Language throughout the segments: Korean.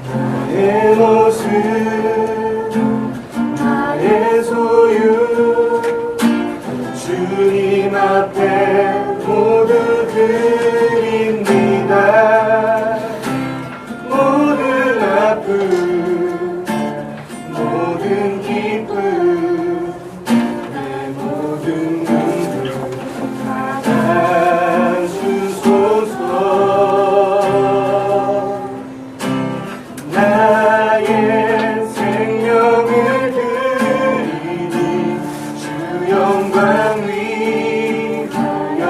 나의 모습 나의 소유 주님 앞에 모두 드립니다. 모든 아픔 모든 기쁨 내 모든 눈물 받아주소서. 나의 생명을 드리니 주 영광 위하여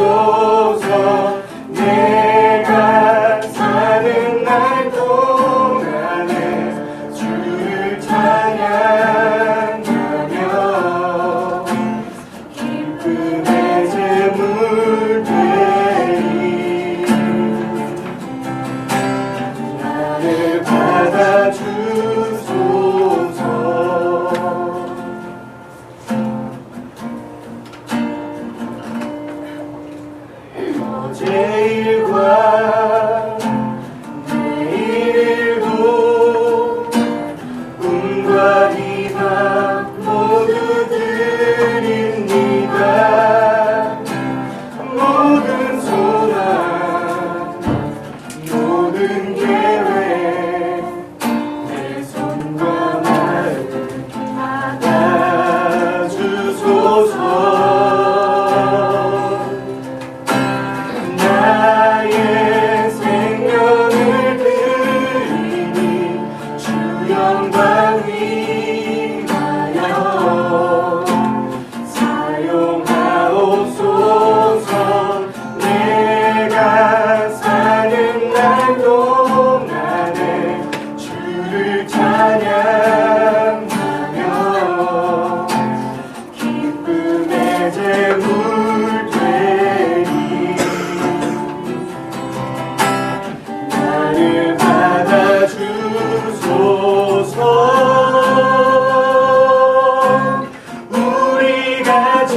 사용하옵소서. 내가 사는 날 동안에 주를 찬양하며 기쁨의 제물 되리. 나를 받아주소서. 어제 일과 내일 일도 꿈과 희망 모두 드립니다. 모든 소망 모든 계획 내 손과 마음 받아주소서. 나의 생명을 드리니 주 영광 위하여 사용하옵소서. 내가 사는 날 동안에 주를 찬양하며 기쁨의 제물 되리. 나를 받아주소서. 우리가 진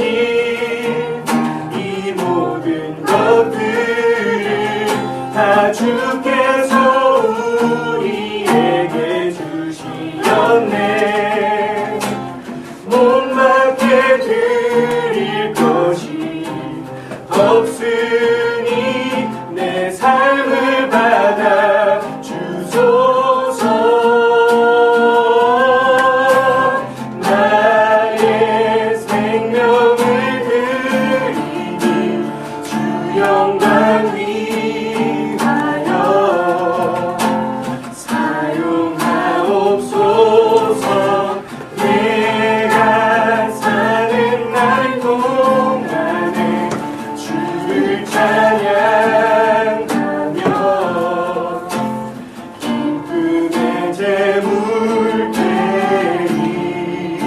이 모든 것들을 다 주께서 우리에게 주시었네. 몸밖에 드릴 것이 없으니 내 삶을 받아 주소서. 나의 생명을 드리니 주 영광 위하여 사용하옵소서. 내가 사는 날 동안에 주를 찬양하며 기쁨의 제물 되리.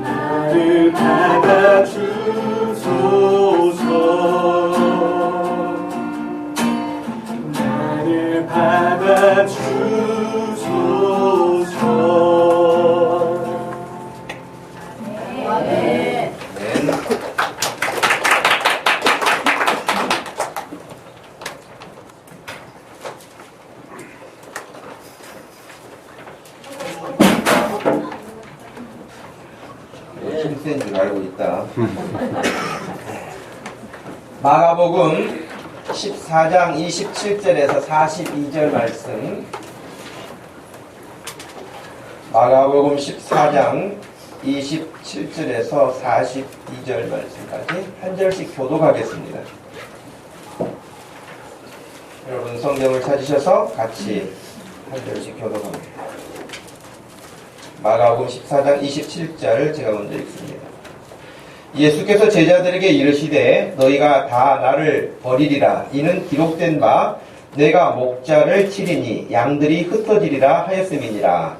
나를 받아주소서. 나를 받아주소서. 네. 힘센 줄 알고 있다. 마가복음 14장 27절에서 42절 말씀. 마가복음 14장 27절에서 42절 말씀까지 한 절씩 교독하겠습니다. 여러분 성경을 찾으셔서 같이 한 절씩 교독합니다. 마가복음 14장 27절 제가 먼저 읽습니다. 예수께서 제자들에게 이르시되 너희가 다 나를 버리리라. 이는 기록된 바 내가 목자를 치리니 양들이 흩어지리라 하였음이니라.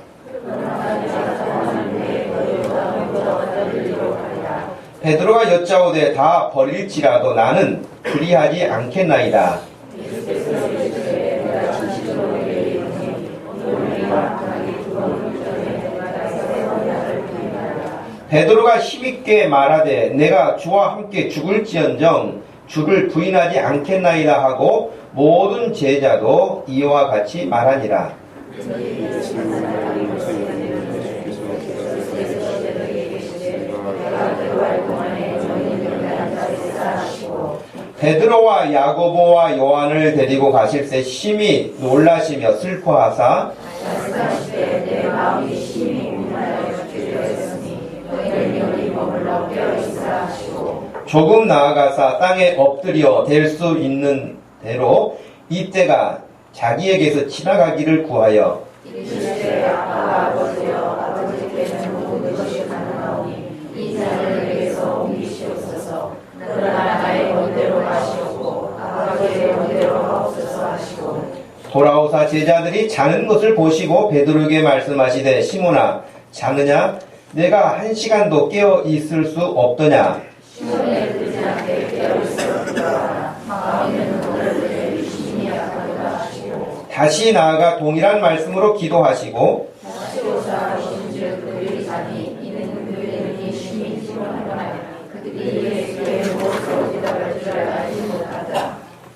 베드로가 여짜오되 다 버릴지라도 나는 그리하지 않겠나이다. 베드로가 힘있게 말하되 내가 주와 함께 죽을지언정 주를 부인하지 않겠나이다 하고 모든 제자도 이와 같이 말하니라. 베드로와 야고보와 요한을 데리고 가실새 심히 놀라시며 슬퍼하사 조금 나아가사 땅에 엎드려 댈 수 있는 대로 이때가 자기에게서 지나가기를 구하여 돌아오사 제자들이 자는 것을 보시고 베드로에게 말씀하시되 시몬아 자느냐 내가 1시간도 깨어 있을 수 없더냐. 다시 나아가 동일한 말씀으로 기도하시고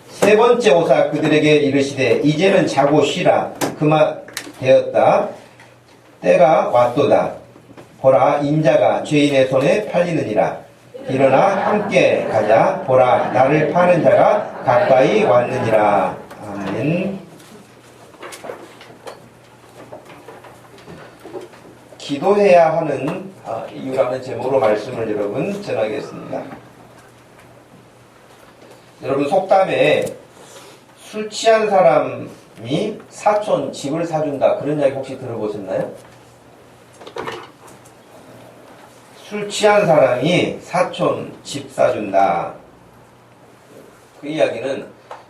세 번째 오사 그들에게 이르시되 이제는 자고 쉬라. 그만 되었다. 때가 왔도다. 보라 인자가 죄인의 손에 팔리느니라. 일어나 함께 가자. 보라 나를 파는 자가 가까이 왔느니라. 아멘. 기도해야 하는 이유라는 제목으로 말씀을 여러분 전하겠습니다. 여러분 속담에 술 취한 사람이 사촌 집을 사준다 그런 이야기 혹시 들어보셨나요? 술 취한 사람이 사촌 집 사준다. 그 이야기는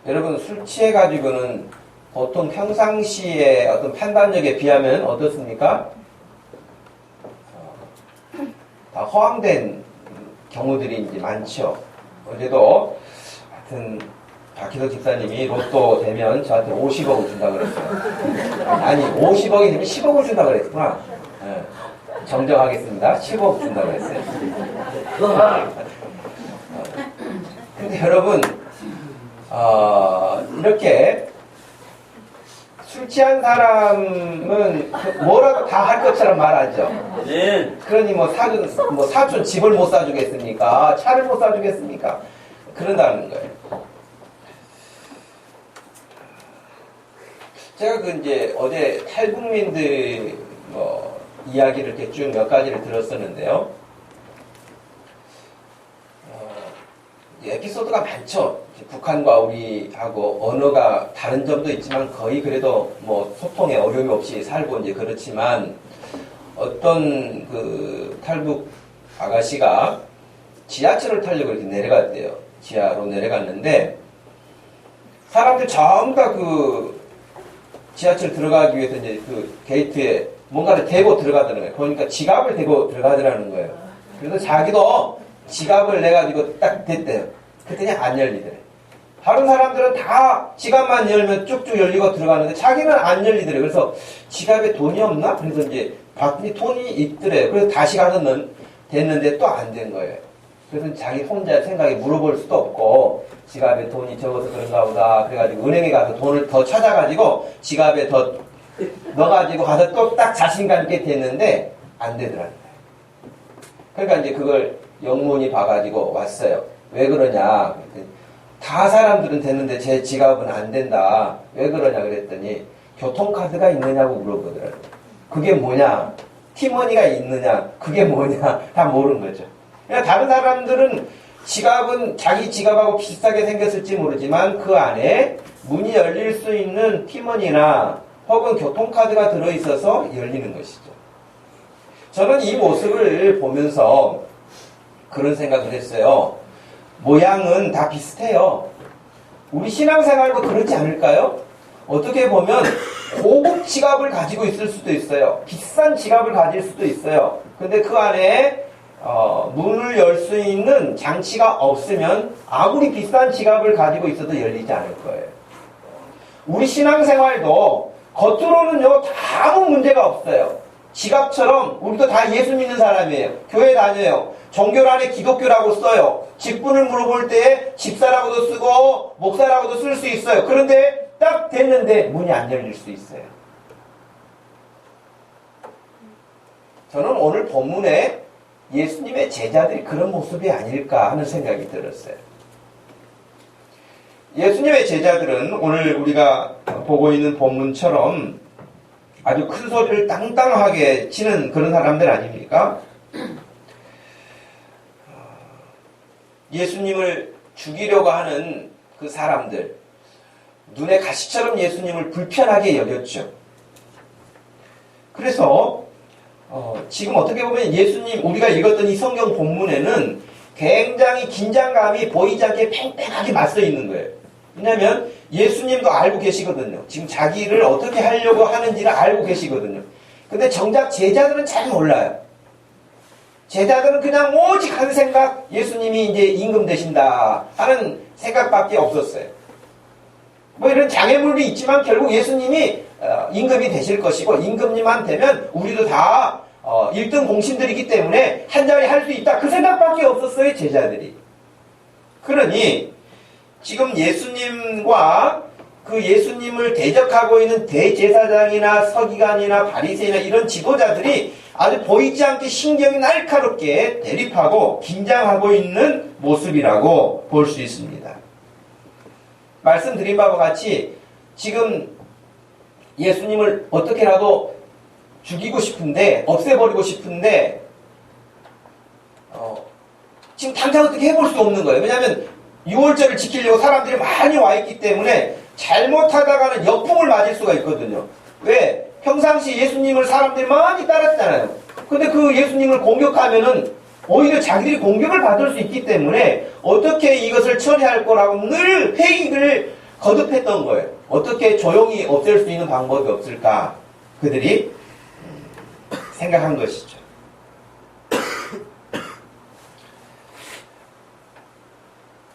여러분 술 취해가지고는 보통 평상시에 어떤 판단력에 비하면 어떻습니까? 다 허황된 경우들이 이제 많죠. 어제도 하여튼 박희석 집사님이 로또 되면 저한테 50억을 준다 그랬어요. 아니 50억이 되면 10억을 준다 그랬구나. 네. 정정하겠습니다. 10억 준다 그랬어요. 근데 여러분 이렇게 술 취한 사람은 뭐라도 다 할 것처럼 말하죠. 네. 그러니 사촌 집을 못 사주겠습니까? 차를 못 사주겠습니까? 그런다는 거예요. 제가 이제 어제 탈북민들 이야기를 이렇게 쭉 몇 가지를 들었었는데요. 에피소드가 많죠. 북한과 우리하고 언어가 다른 점도 있지만 거의 그래도 소통에 어려움이 없이 살고 이제 그렇지만 어떤 그 탈북 아가씨가 지하철을 타려고 이렇게 내려갔대요. 지하로 내려갔는데 사람들 전부 다 그 지하철 들어가기 위해서 이제 그 게이트에 뭔가를 대고 들어가더라는 거예요. 그러니까 지갑을 대고 들어가더라는 거예요. 그래서 자기도 지갑을 내가지고 딱 댔대요. 그랬더니 안 열리더래. 다른 사람들은 다 지갑만 열면 쭉쭉 열리고 들어가는데 자기는 안 열리더래. 그래서 지갑에 돈이 없나? 그래서 이제 봤더니 돈이 있더래. 그래서 다시 가서 됐는데 또 안 된 거예요. 그래서 자기 혼자 생각에 물어볼 수도 없고 지갑에 돈이 적어서 그런가 보다. 그래가지고 은행에 가서 돈을 더 찾아가지고 지갑에 더 넣어가지고 가서 또 딱 자신감 있게 됐는데 안 되더라고요. 그러니까 이제 그걸 영문이 봐가지고 왔어요. 왜 그러냐? 다 사람들은 됐는데 제 지갑은 안 된다. 왜 그러냐 그랬더니 교통카드가 있느냐고 물어보더라고요. 그게 뭐냐? 티머니가 있느냐? 그게 뭐냐? 다 모르는 거죠. 그러니까 다른 사람들은 지갑은 자기 지갑하고 비슷하게 생겼을지 모르지만 그 안에 문이 열릴 수 있는 티머니나 혹은 교통카드가 들어있어서 열리는 것이죠. 저는 이 모습을 보면서 그런 생각을 했어요. 모양은 다 비슷해요. 우리 신앙생활도 그렇지 않을까요? 어떻게 보면 고급 지갑을 가지고 있을 수도 있어요. 비싼 지갑을 가질 수도 있어요. 근데 그 안에 문을 열 수 있는 장치가 없으면 아무리 비싼 지갑을 가지고 있어도 열리지 않을 거예요. 우리 신앙생활도 겉으로는요 다 아무 문제가 없어요. 지갑처럼 우리도 다 예수 믿는 사람이에요. 교회 다녀요. 종교 안에 기독교라고 써요. 직분을 물어볼 때 집사라고도 쓰고 목사라고도 쓸 수 있어요. 그런데 딱 됐는데 문이 안 열릴 수 있어요. 저는 오늘 본문에 예수님의 제자들이 그런 모습이 아닐까 하는 생각이 들었어요. 예수님의 제자들은 오늘 우리가 보고 있는 본문처럼 아주 큰 소리를 땅땅하게 치는 그런 사람들 아닙니까? 예수님을 죽이려고 하는 그 사람들, 눈에 가시처럼 예수님을 불편하게 여겼죠. 그래서 지금 어떻게 보면 예수님, 우리가 읽었던 이 성경 본문에는 굉장히 긴장감이 보이지 않게 팽팽하게 맞서 있는 거예요. 왜냐하면 예수님도 알고 계시거든요. 지금 자기를 어떻게 하려고 하는지를 알고 계시거든요. 근데 정작 제자들은 잘 몰라요. 제자들은 그냥 오직 한 생각, 예수님이 이제 임금 되신다 하는 생각밖에 없었어요. 뭐 이런 장애물이 있지만 결국 예수님이 임금이 되실 것이고, 임금님만 되면 우리도 다 1등 공신들이기 때문에 한 자리 할 수 있다, 그 생각밖에 없었어요, 제자들이. 그러니 지금 예수님과 그 예수님을 대적하고 있는 대제사장이나 서기관이나 바리새인이나 이런 지도자들이 아주 보이지 않게 신경이 날카롭게 대립하고 긴장하고 있는 모습이라고 볼 수 있습니다. 말씀드린 바와 같이 지금 예수님을 어떻게라도 죽이고 싶은데, 없애버리고 싶은데 지금 당장 어떻게 해볼 수 없는 거예요. 왜냐하면 6월절을 지키려고 사람들이 많이 와 있기 때문에 잘못하다가는 역풍을 맞을 수가 있거든요. 왜? 평상시 예수님을 사람들이 많이 따랐잖아요. 근데 그 예수님을 공격하면은 오히려 자기들이 공격을 받을 수 있기 때문에 어떻게 이것을 처리할 거라고 늘 회의를 거듭했던 거예요. 어떻게 조용히 없앨 수 있는 방법이 없을까? 그들이 생각한 것이죠.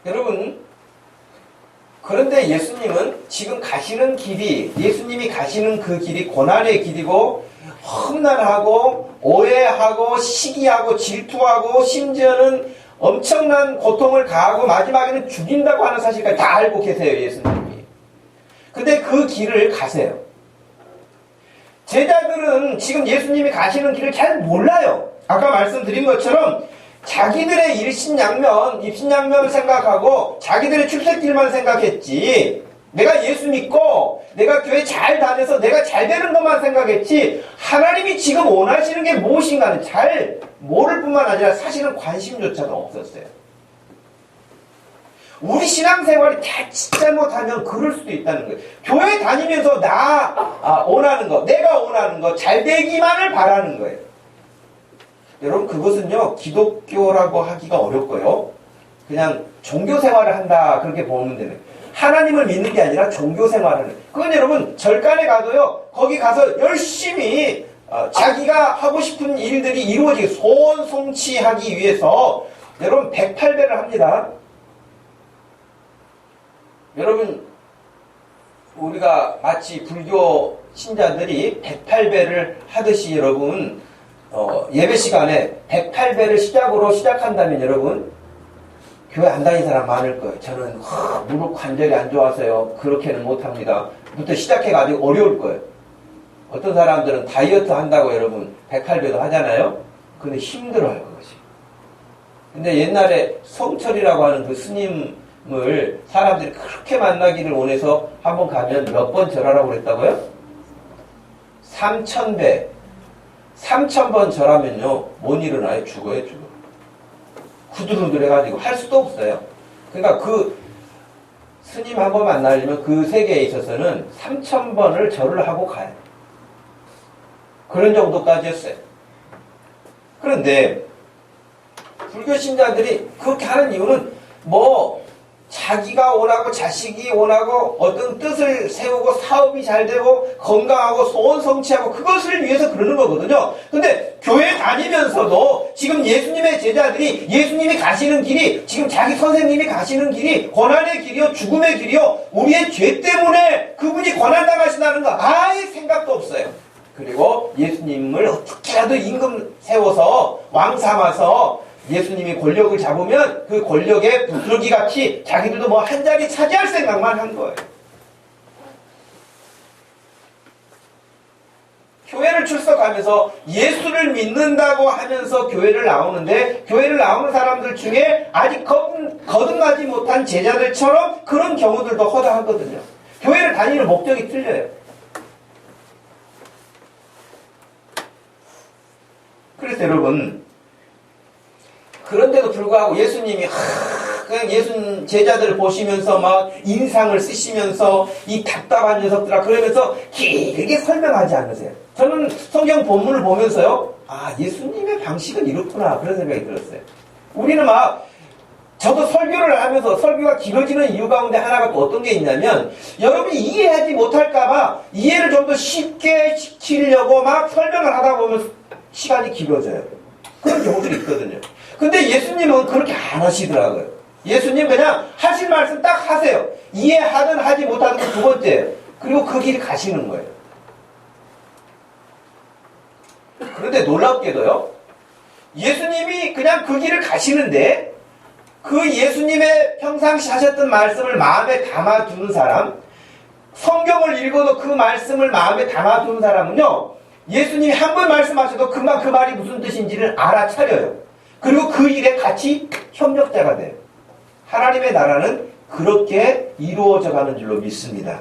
여러분, 그런데 예수님은 지금 가시는 길이, 예수님이 가시는 그 길이 고난의 길이고 험난하고 오해하고 시기하고 질투하고 심지어는 엄청난 고통을 가하고 마지막에는 죽인다고 하는 사실까지 다 알고 계세요, 예수님이. 근데 그 길을 가세요. 제자들은 지금 예수님이 가시는 길을 잘 몰라요. 아까 말씀드린 것처럼 자기들의 입신양면을 생각하고 자기들의 출세길만 생각했지, 내가 예수 믿고 내가 교회 잘 다녀서 내가 잘 되는 것만 생각했지, 하나님이 지금 원하시는 게 무엇인가는 잘 모를 뿐만 아니라 사실은 관심조차도 없었어요. 우리 신앙생활이 자칫 잘못하면 그럴 수도 있다는 거예요. 교회 다니면서 원하는 거, 내가 원하는 거, 잘 되기만을 바라는 거예요. 여러분, 그것은요 기독교라고 하기가 어렵고요, 그냥 종교생활을 한다 그렇게 보면 되는 거예요. 하나님을 믿는 게 아니라 종교생활을. 그건 여러분 절간에 가도요, 거기 가서 열심히 자기가 하고 싶은 일들이 이루어지게 소원성취하기 위해서 여러분 108배를 합니다. 여러분, 우리가 마치 불교 신자들이 108배를 하듯이 여러분 예배 시간에 108배를 시작한다면 여러분 교회 안 다니는 사람 많을 거예요. 저는 무릎 관절이 안 좋아서요 그렇게는 못합니다 부터 시작해가지고 어려울 거예요. 어떤 사람들은 다이어트 한다고 여러분 108배도 하잖아요. 근데 힘들어요, 그것이. 근데 옛날에 성철이라고 하는 그 스님을 사람들이 그렇게 만나기를 원해서 한번 가면 몇 번 절하라고 그랬다고요? 3000배. 3000번 절하면요 못 일어나요. 죽어요. 후들후들 해가지고 할 수도 없어요. 그러니까 그 스님 한 번 만나려면 그 세계에 있어서는 3000번을 절을 하고 가요. 그런 정도까지였어요. 그런데 불교 신자들이 그렇게 하는 이유는 자기가 원하고 자식이 원하고 어떤 뜻을 세우고 사업이 잘 되고 건강하고 소원 성취하고 그것을 위해서 그러는 거거든요. 근데 교회 다니면서도 지금 예수님의 제자들이 예수님이 가시는 길이 지금 자기 선생님이 가시는 길이 고난의 길이요 죽음의 길이요 우리의 죄 때문에 그분이 고난당하신다는 거 아예 생각도 없어요. 그리고 예수님을 어떻게라도 임금 세워서 왕 삼아서 예수님이 권력을 잡으면 그 권력의 부스러기 같이 자기들도 뭐 한 자리 차지할 생각만 한 거예요. 교회를 출석하면서 예수를 믿는다고 하면서 교회를 나오는데 교회를 나오는 사람들 중에 아직 거듭나지 못한 제자들처럼 그런 경우들도 허다하거든요. 교회를 다니는 목적이 틀려요. 그래서 여러분 그런데도 불구하고 예수님이 그냥 예수 제자들을 보시면서 막 인상을 쓰시면서 이 답답한 녀석들아 그러면서 길게 설명하지 않으세요. 저는 성경 본문을 보면서요. 아 예수님의 방식은 이렇구나 그런 생각이 들었어요. 우리는 막 저도 설교를 하면서 설교가 길어지는 이유 가운데 하나가 또 어떤 게 있냐면 여러분이 이해하지 못할까봐 이해를 좀 더 쉽게 시키려고 막 설명을 하다 보면 시간이 길어져요. 그런 경우들이 있거든요. 근데 예수님은 그렇게 안 하시더라고요. 예수님 그냥 하실 말씀 딱 하세요. 이해하든 하지 못하든 그 두 번째예요. 그리고 그 길 가시는 거예요. 그런데 놀랍게도요. 예수님이 그냥 그 길을 가시는데 그 예수님의 평상시 하셨던 말씀을 마음에 담아두는 사람 성경을 읽어도 그 말씀을 마음에 담아두는 사람은요. 예수님이 한 번 말씀하셔도 금방 그 말이 무슨 뜻인지를 알아차려요. 그리고 그 일에 같이 협력자가 돼요. 하나님의 나라는 그렇게 이루어져 가는 줄로 믿습니다.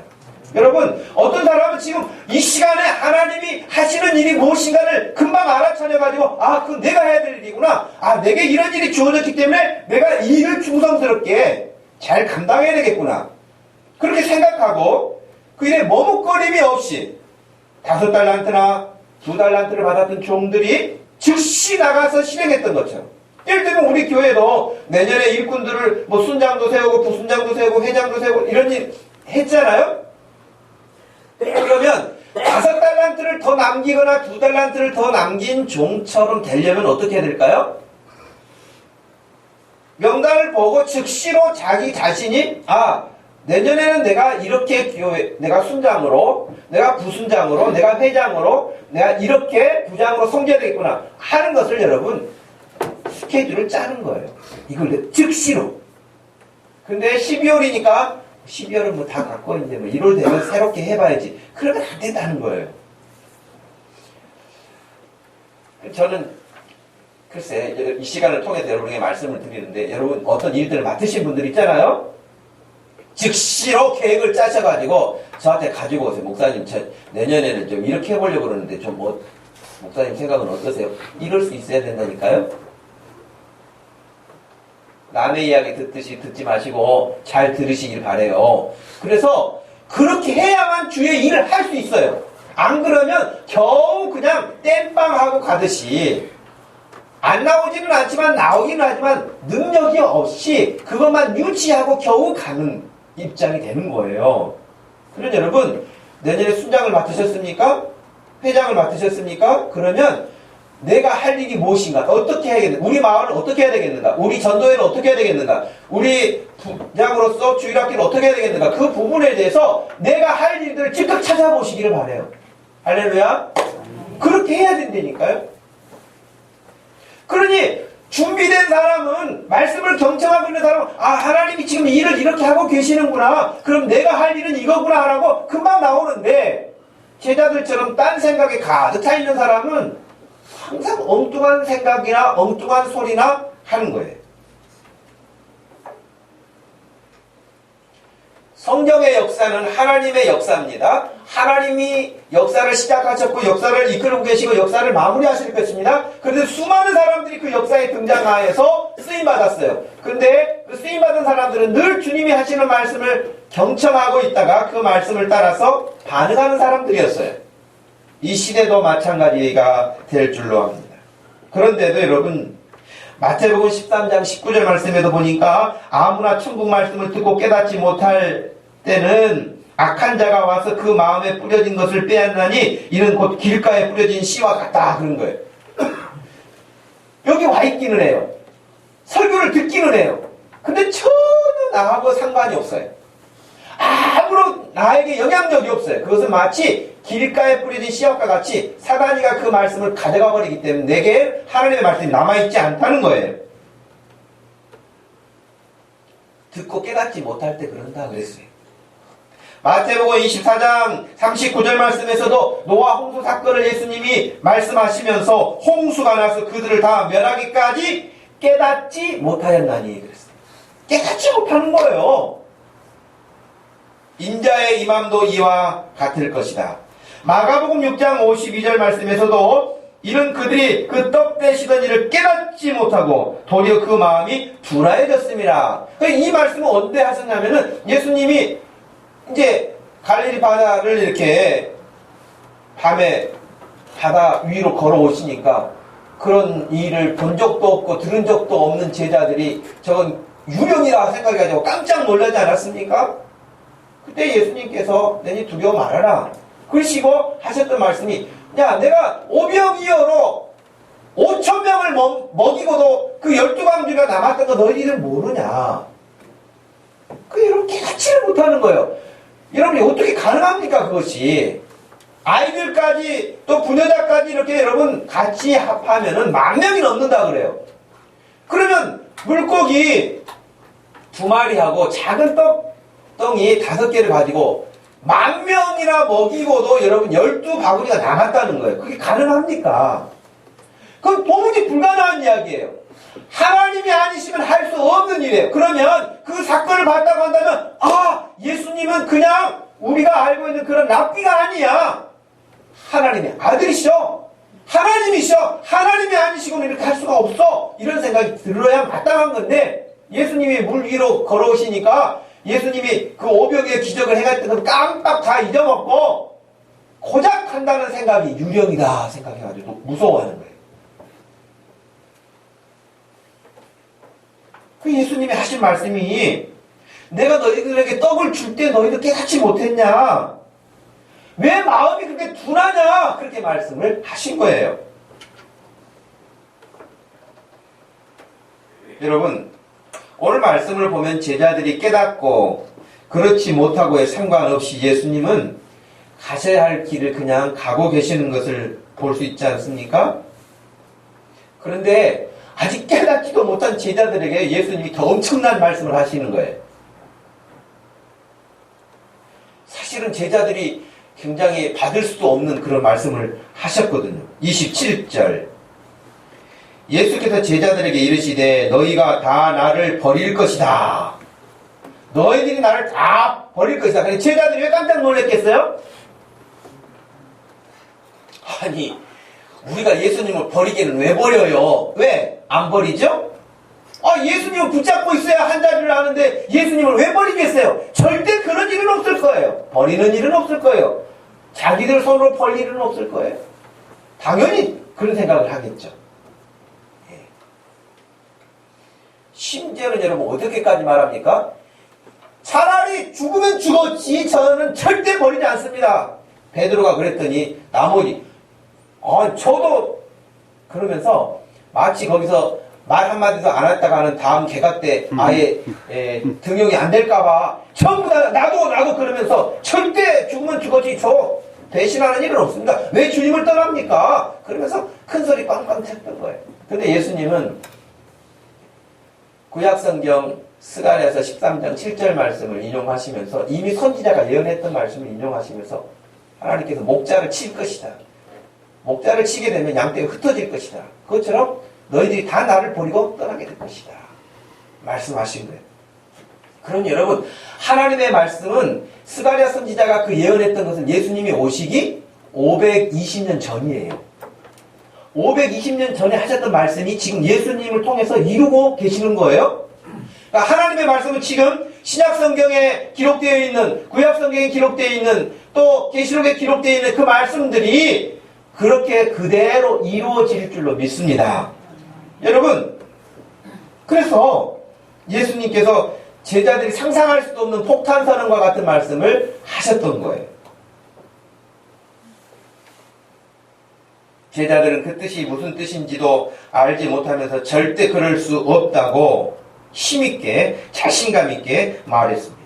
여러분 어떤 사람은 지금 이 시간에 하나님이 하시는 일이 무엇인가를 금방 알아차려가지고 아 그건 내가 해야 될 일이구나. 아 내게 이런 일이 주어졌기 때문에 내가 이 일을 충성스럽게 잘 감당해야 되겠구나. 그렇게 생각하고 그 일에 머뭇거림이 없이 5달란트나 2달란트를 받았던 종들이 즉시 나가서 실행했던 것처럼. 예를 들면 우리 교회도 내년에 일꾼들을 뭐 순장도 세우고 부순장도 세우고 회장도 세우고 이런 일 했잖아요. 그러면 5달란트를 더 남기거나 2달란트를 더 남긴 종처럼 되려면 어떻게 해야 될까요? 명단을 보고 즉시로 자기 자신이 내년에는 내가 이렇게 교회, 내가 순장으로, 내가 부순장으로, 내가 회장으로, 내가 이렇게 부장으로 섬겨야 되겠구나 하는 것을 여러분 스케줄을 짜는 거예요. 이걸 즉시로. 근데 12월이니까 12월은 뭐 다 갖고 이제 뭐 1월 되면 새롭게 해봐야지. 그러면 안 된다는 거예요. 저는 글쎄 이 시간을 통해서 여러분에게 말씀을 드리는데 여러분 어떤 일들을 맡으신 분들 있잖아요. 즉시로 계획을 짜셔가지고 저한테 가지고 오세요. 목사님 저 내년에는 좀 이렇게 해보려고 그러는데 좀 뭐 목사님 생각은 어떠세요? 이럴 수 있어야 된다니까요. 남의 이야기 듣지 마시고 잘 들으시길 바래요. 그래서 그렇게 해야만 주의 일을 할 수 있어요. 안 그러면 겨우 그냥 땜빵하고 가듯이 안 나오지는 않지만 나오기는 하지만 능력이 없이 그것만 유지하고 겨우 가는 입장이 되는 거예요. 그러면 여러분 내년에 순장을 맡으셨습니까? 회장을 맡으셨습니까? 그러면 내가 할 일이 무엇인가? 어떻게 해야겠는가? 우리 마을은 어떻게 해야 되겠는가? 우리 전도회는 어떻게 해야 되겠는가? 우리 부장으로서 주일학기는 어떻게 해야 되겠는가? 그 부분에 대해서 내가 할 일들을 즉각 찾아보시기를 바라요. 할렐루야. 그렇게 해야 된다니까요. 그러니 준비된 사람은 말씀을 경청하고 있는 사람은 하나님이 지금 일을 이렇게 하고 계시는구나. 그럼 내가 할 일은 이거구나 하라고 금방 나오는데 제자들처럼 딴 생각에 가득 차 있는 사람은 항상 엉뚱한 생각이나 엉뚱한 소리나 하는 거예요. 성경의 역사는 하나님의 역사입니다. 하나님이 역사를 시작하셨고 역사를 이끌고 계시고 역사를 마무리하실 것입니다. 그런데 수많은 사람들이 그 역사에 등장하여서 쓰임받았어요. 근데 그 쓰임받은 사람들은 늘 주님이 하시는 말씀을 경청하고 있다가 그 말씀을 따라서 반응하는 사람들이었어요. 이 시대도 마찬가지가 될 줄로 압니다. 그런데도 여러분 마태복음 13장 19절 말씀에도 보니까 아무나 천국 말씀을 듣고 깨닫지 못할 때는 악한 자가 와서 그 마음에 뿌려진 것을 빼앗나니 이는 곧 길가에 뿌려진 씨와 같다 그런 거예요. 여기 와 있기는 해요. 설교를 듣기는 해요. 근데 전혀 나하고 상관이 없어요. 아무런 나에게 영향력이 없어요. 그것은 마치 길가에 뿌려진 씨앗과 같이 사단이가 그 말씀을 가져가 버리기 때문에 내게 하나님의 말씀이 남아있지 않다는 거예요. 듣고 깨닫지 못할 때 그런다 그랬어요. 마태복음 24장 39절 말씀에서도 노아 홍수 사건을 예수님이 말씀하시면서 홍수가 나서 그들을 다 멸하기까지 깨닫지 못하였나니 그랬어요. 깨닫지 못하는 거예요. 인자의 임함도 이와 같을 것이다. 마가복음 6장 52절 말씀에서도 이는 그들이 그 떡 떼시던 일을 깨닫지 못하고 도리어 그 마음이 둔하여졌습니다. 이 말씀은 언제 하셨냐면은 예수님이 이제 갈릴리 바다를 이렇게 밤에 바다 위로 걸어오시니까 그런 일을 본 적도 없고 들은 적도 없는 제자들이 저건 유령이라 생각해가지고 깜짝 놀라지 않았습니까? 그때 예수님께서 너희 두려워 말아라 그러시고 하셨던 말씀이 야 내가 오병이어로 5,000명을 먹이고도 그 12광주가 남았던 거 너희들은 모르냐. 그 여러분 깨닫지를 못하는 거예요. 여러분이 어떻게 가능합니까 그것이. 아이들까지 또 부녀자까지 이렇게 여러분 같이 합하면은 10,000명이 넘는다 그래요. 그러면 물고기 2마리하고 작은 떡덩이 5개를 가지고 10,000명이나 먹이고도 여러분 12바구니가 남았다는 거예요. 그게 가능합니까? 그건 도무지 불가능한 이야기예요. 하나님이 아니시면 할 수 없는 일이에요. 그러면 그 사건을 봤다고 한다면 예수님은 그냥 우리가 알고 있는 그런 랍비가 아니야. 하나님의 아들이셔. 하나님이셔. 하나님이 아니시고는 이렇게 할 수가 없어. 이런 생각이 들어야 마땅한 건데 예수님이 물 위로 걸어오시니까 예수님이 그 500의 기적을 행했던 걸 깜빡 다 잊어먹고 고작 한다는 생각이 유령이다 생각해가지고 무서워하는 거예요. 그 예수님이 하신 말씀이 내가 너희들에게 떡을 줄 때 너희들 깨닫지 못했냐? 왜 마음이 그렇게 둔하냐? 그렇게 말씀을 하신 거예요. 여러분 오늘 말씀을 보면 제자들이 깨닫고 그렇지 못하고에 상관없이 예수님은 가셔야 할 길을 그냥 가고 계시는 것을 볼 수 있지 않습니까? 그런데 아직 깨닫지도 못한 제자들에게 예수님이 더 엄청난 말씀을 하시는 거예요. 사실은 제자들이 굉장히 받을 수도 없는 그런 말씀을 하셨거든요. 27절 예수께서 제자들에게 이르시되 너희가 다 나를 버릴 것이다. 너희들이 나를 다 버릴 것이다. 근데 제자들이 왜 깜짝 놀랐겠어요? 아니 우리가 예수님을 버리기는 왜 버려요? 왜 안 버리죠? 예수님을 붙잡고 있어야 한 자리를 하는데 예수님을 왜 버리겠어요? 절대 그런 일은 없을 거예요. 버리는 일은 없을 거예요. 자기들 손으로 벌 일은 없을 거예요. 당연히 그런 생각을 하겠죠. 심지어는 여러분 어떻게까지 말합니까? 차라리 죽으면 죽었지 저는 절대 버리지 않습니다. 베드로가 그랬더니 나머지 저도 그러면서 마치 거기서 말 한마디도 안 했다가 하는 다음 개가 때 아예 등용이 안 될까봐 전부 다 나도 그러면서 절대 죽으면 죽었지 저 대신하는 일은 없습니다. 왜 주님을 떠납니까? 그러면서 큰 소리 빵빵 쳤던 거예요. 근데 예수님은 구약성경 스가랴서 13장 7절 말씀을 인용하시면서 이미 선지자가 예언했던 말씀을 인용하시면서 하나님께서 목자를 칠 것이다. 목자를 치게 되면 양떼가 흩어질 것이다. 그것처럼 너희들이 다 나를 버리고 떠나게 될 것이다. 말씀하신 거예요. 그럼 여러분 하나님의 말씀은 스가랴 선지자가 그 예언했던 것은 예수님이 오시기 520년 전이에요. 520년 전에 하셨던 말씀이 지금 예수님을 통해서 이루고 계시는 거예요. 그러니까 하나님의 말씀은 지금 신약성경에 기록되어 있는 구약성경에 기록되어 있는 또 계시록에 기록되어 있는 그 말씀들이 그렇게 그대로 이루어질 줄로 믿습니다. 여러분 그래서 예수님께서 제자들이 상상할 수도 없는 폭탄 선언과 같은 말씀을 하셨던 거예요. 제자들은 그 뜻이 무슨 뜻인지도 알지 못하면서 절대 그럴 수 없다고 힘있게 자신감 있게 말했습니다.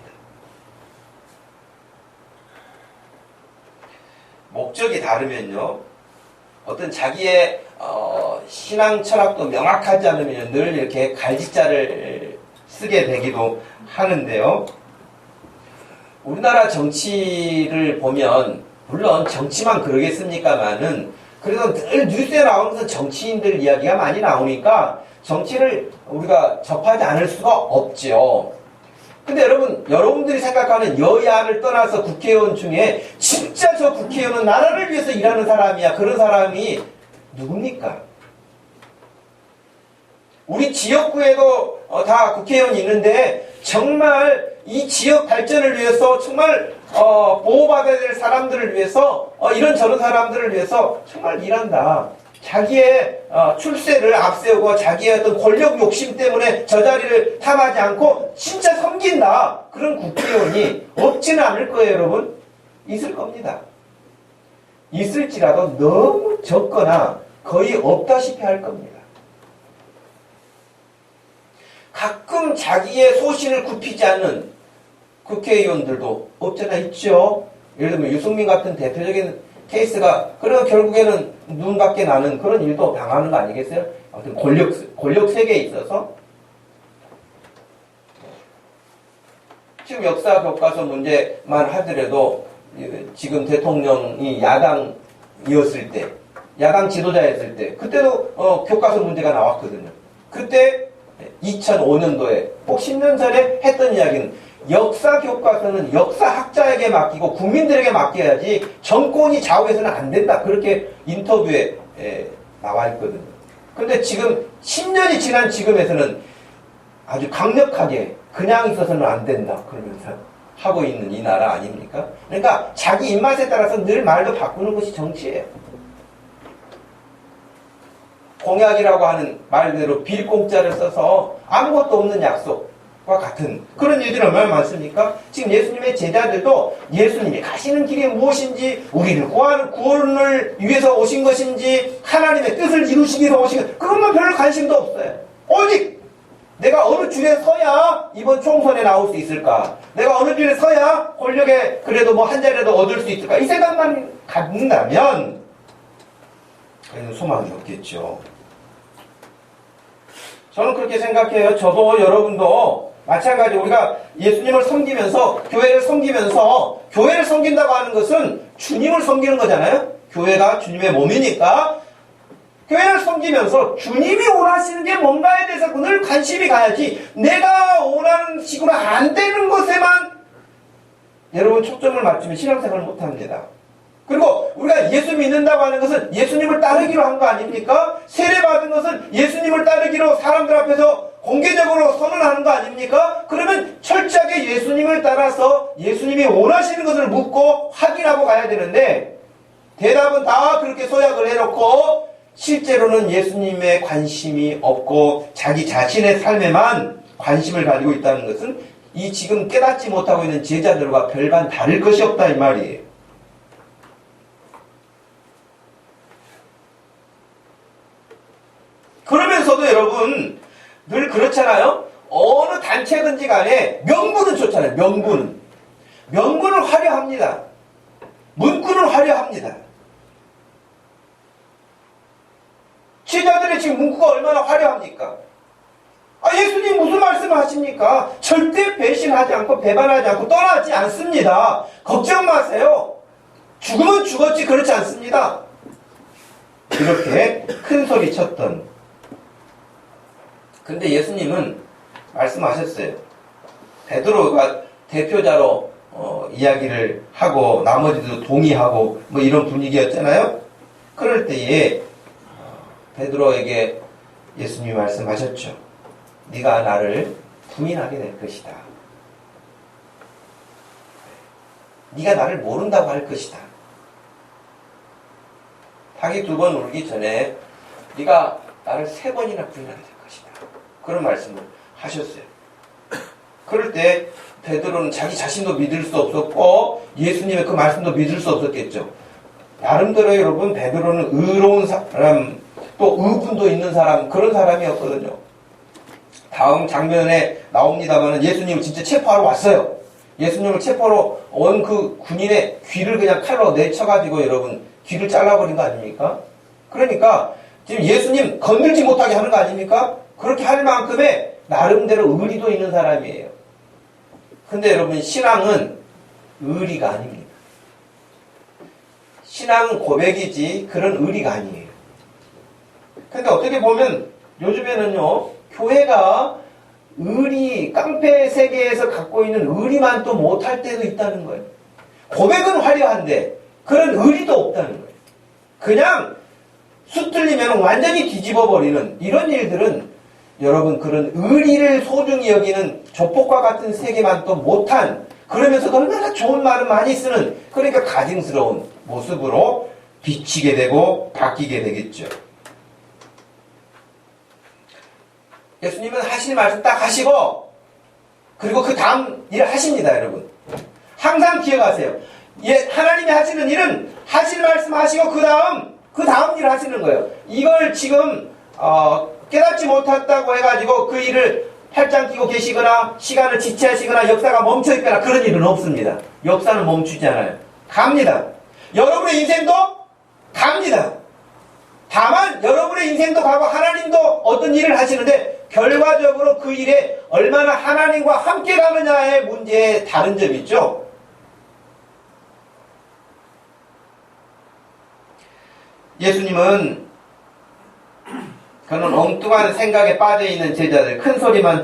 목적이 다르면요, 어떤 자기의 신앙 철학도 명확하지 않으면 늘 이렇게 갈짓자를 쓰게 되기도 하는데요. 우리나라 정치를 보면 물론 정치만 그러겠습니까마는 그래서 늘 뉴스에 나오는 것은 정치인들 이야기가 많이 나오니까 정치를 우리가 접하지 않을 수가 없죠. 근데 여러분들이 생각하는 여야를 떠나서 국회의원 중에 진짜 저 국회의원은 나라를 위해서 일하는 사람이야. 그런 사람이 누굽니까? 우리 지역구에도 다 국회의원이 있는데 정말 이 지역 발전을 위해서 정말 보호받아야 될 사람들을 위해서 이런저런 사람들을 위해서 정말 일한다. 자기의 출세를 앞세우고 자기의 어떤 권력 욕심 때문에 저 자리를 탐하지 않고 진짜 섬긴다. 그런 국회의원이 없지는 않을 거예요, 여러분. 있을 겁니다. 있을지라도 너무 적거나 거의 없다시피 할 겁니다. 가끔 자기의 소신을 굽히지 않는 국회의원들도 없잖아 있죠. 예를 들면 유승민 같은 대표적인 케이스가 그래서 결국에는 눈밖에 나는 그런 일도 당하는 거 아니겠어요? 아무튼 권력 세계에 있어서 지금 역사 교과서 문제만 하더라도 지금 대통령이 야당이었을 때, 야당 지도자였을 때 그때도 교과서 문제가 나왔거든요. 그때 2005년도에 꼭 10년 전에 했던 이야기는 역사 교과서는 역사학자에게 맡기고 국민들에게 맡겨야지 정권이 좌우해서는 안 된다. 그렇게 인터뷰에 나와 있거든요. 근데 지금 10년이 지난 지금에서는 아주 강력하게 그냥 있어서는 안 된다. 그러면서 하고 있는 이 나라 아닙니까? 그러니까 자기 입맛에 따라서 늘 말도 바꾸는 것이 정치예요. 공약이라고 하는 말대로 빌공짜를 써서 아무것도 없는 약속과 같은 그런 일들이 얼마나 많습니까? 지금 예수님의 제자들도 예수님이 가시는 길이 무엇인지, 우리를 구원을 위해서 오신 것인지, 하나님의 뜻을 이루시기 위해서 오신 것, 그것만 별로 관심도 없어요. 오직 내가 어느 줄에 서야 이번 총선에 나올 수 있을까? 내가 어느 줄에 서야 권력에 그래도 뭐 한 자리라도 얻을 수 있을까? 이 생각만 갖는다면 그래도 소망이 없겠죠. 저는 그렇게 생각해요. 저도 여러분도 마찬가지. 우리가 예수님을 섬기면서 교회를 섬긴다고 하는 것은 주님을 섬기는 거잖아요. 교회가 주님의 몸이니까 교회를 섬기면서 주님이 원하시는 게 뭔가에 대해서 늘 관심이 가야지, 내가 원하는 식으로 안 되는 것에만 여러분 초점을 맞추면 신앙생활을 못합니다. 그리고 우리가 예수 믿는다고 하는 것은 예수님을 따르기로 한 거 아닙니까? 세례받은 것은 예수님을 따르기로 사람들 앞에서 공개적으로 선언하는 거 아닙니까? 그러면 철저하게 예수님을 따라서 예수님이 원하시는 것을 묻고 확인하고 가야 되는데, 대답은 다 그렇게 소약을 해놓고 실제로는 예수님의 관심이 없고 자기 자신의 삶에만 관심을 가지고 있다는 것은 이 지금 깨닫지 못하고 있는 제자들과 별반 다를 것이 없다 이 말이에요. 그러면서도 여러분 늘 그렇잖아요. 어느 단체든지 간에 명분은 좋잖아요. 명분은 화려합니다. 문구는 화려합니다. 제자들의 지금 문구가 얼마나 화려합니까? 예수님 무슨 말씀을 하십니까? 절대 배신하지 않고 배반하지 않고 떠나지 않습니다. 걱정 마세요. 죽으면 죽었지 그렇지 않습니다. 이렇게 큰 소리 쳤던. 근데 예수님은 말씀하셨어요. 베드로가 대표자로 이야기를 하고 나머지도 동의하고 뭐 이런 분위기였잖아요. 그럴 때에 베드로에게 예수님이 말씀하셨죠. 네가 나를 부인하게 될 것이다. 네가 나를 모른다고 할 것이다. 닭이 2번 울기 전에 네가 나를 3번이나 부인하게 될 것이다. 그런 말씀을 하셨어요. 그럴 때 베드로는 자기 자신도 믿을 수 없었고 예수님의 그 말씀도 믿을 수 없었겠죠. 나름대로 여러분 베드로는 의로운 사람, 또 의군도 있는 사람, 그런 사람이었거든요. 다음 장면에 나옵니다만 예수님을 진짜 체포하러 왔어요. 예수님을 체포하러 온 그 군인의 귀를 그냥 칼로 내쳐가지고 여러분 귀를 잘라버린 거 아닙니까? 그러니까 지금 예수님 건들지 못하게 하는 거 아닙니까? 그렇게 할 만큼의 나름대로 의리도 있는 사람이에요. 근데 여러분 신앙은 의리가 아닙니다. 신앙은 고백이지 그런 의리가 아니에요. 근데 어떻게 보면 요즘에는요 교회가 의리, 깡패 세계에서 갖고 있는 의리만 또 못할 때도 있다는 거예요. 고백은 화려한데 그런 의리도 없다는 거예요. 그냥 수틀리면 완전히 뒤집어버리는 이런 일들은 여러분 그런 의리를 소중히 여기는 조폭과 같은 세계만 또 못한, 그러면서도 얼마나 좋은 말을 많이 쓰는, 그러니까 가증스러운 모습으로 비치게 되고 바뀌게 되겠죠. 예수님은 하실 말씀 딱 하시고 그리고 그 다음 일을 하십니다. 여러분 항상 기억하세요. 하나님이 하시는 일은 하실 말씀 하시고 그 다음 일을 하시는 거예요. 이걸 지금 깨닫지 못했다고 해가지고 그 일을 팔짱 끼고 계시거나 시간을 지체하시거나 역사가 멈춰있거나 그런 일은 없습니다. 역사는 멈추지 않아요. 갑니다. 여러분의 인생도 갑니다. 다만 여러분의 인생도 가고 하나님도 어떤 일을 하시는데 결과적으로 그 일에 얼마나 하나님과 함께 가느냐의 문제에 다른 점이 있죠. 예수님은 그는 엉뚱한 생각에 빠져있는 제자들, 큰 소리만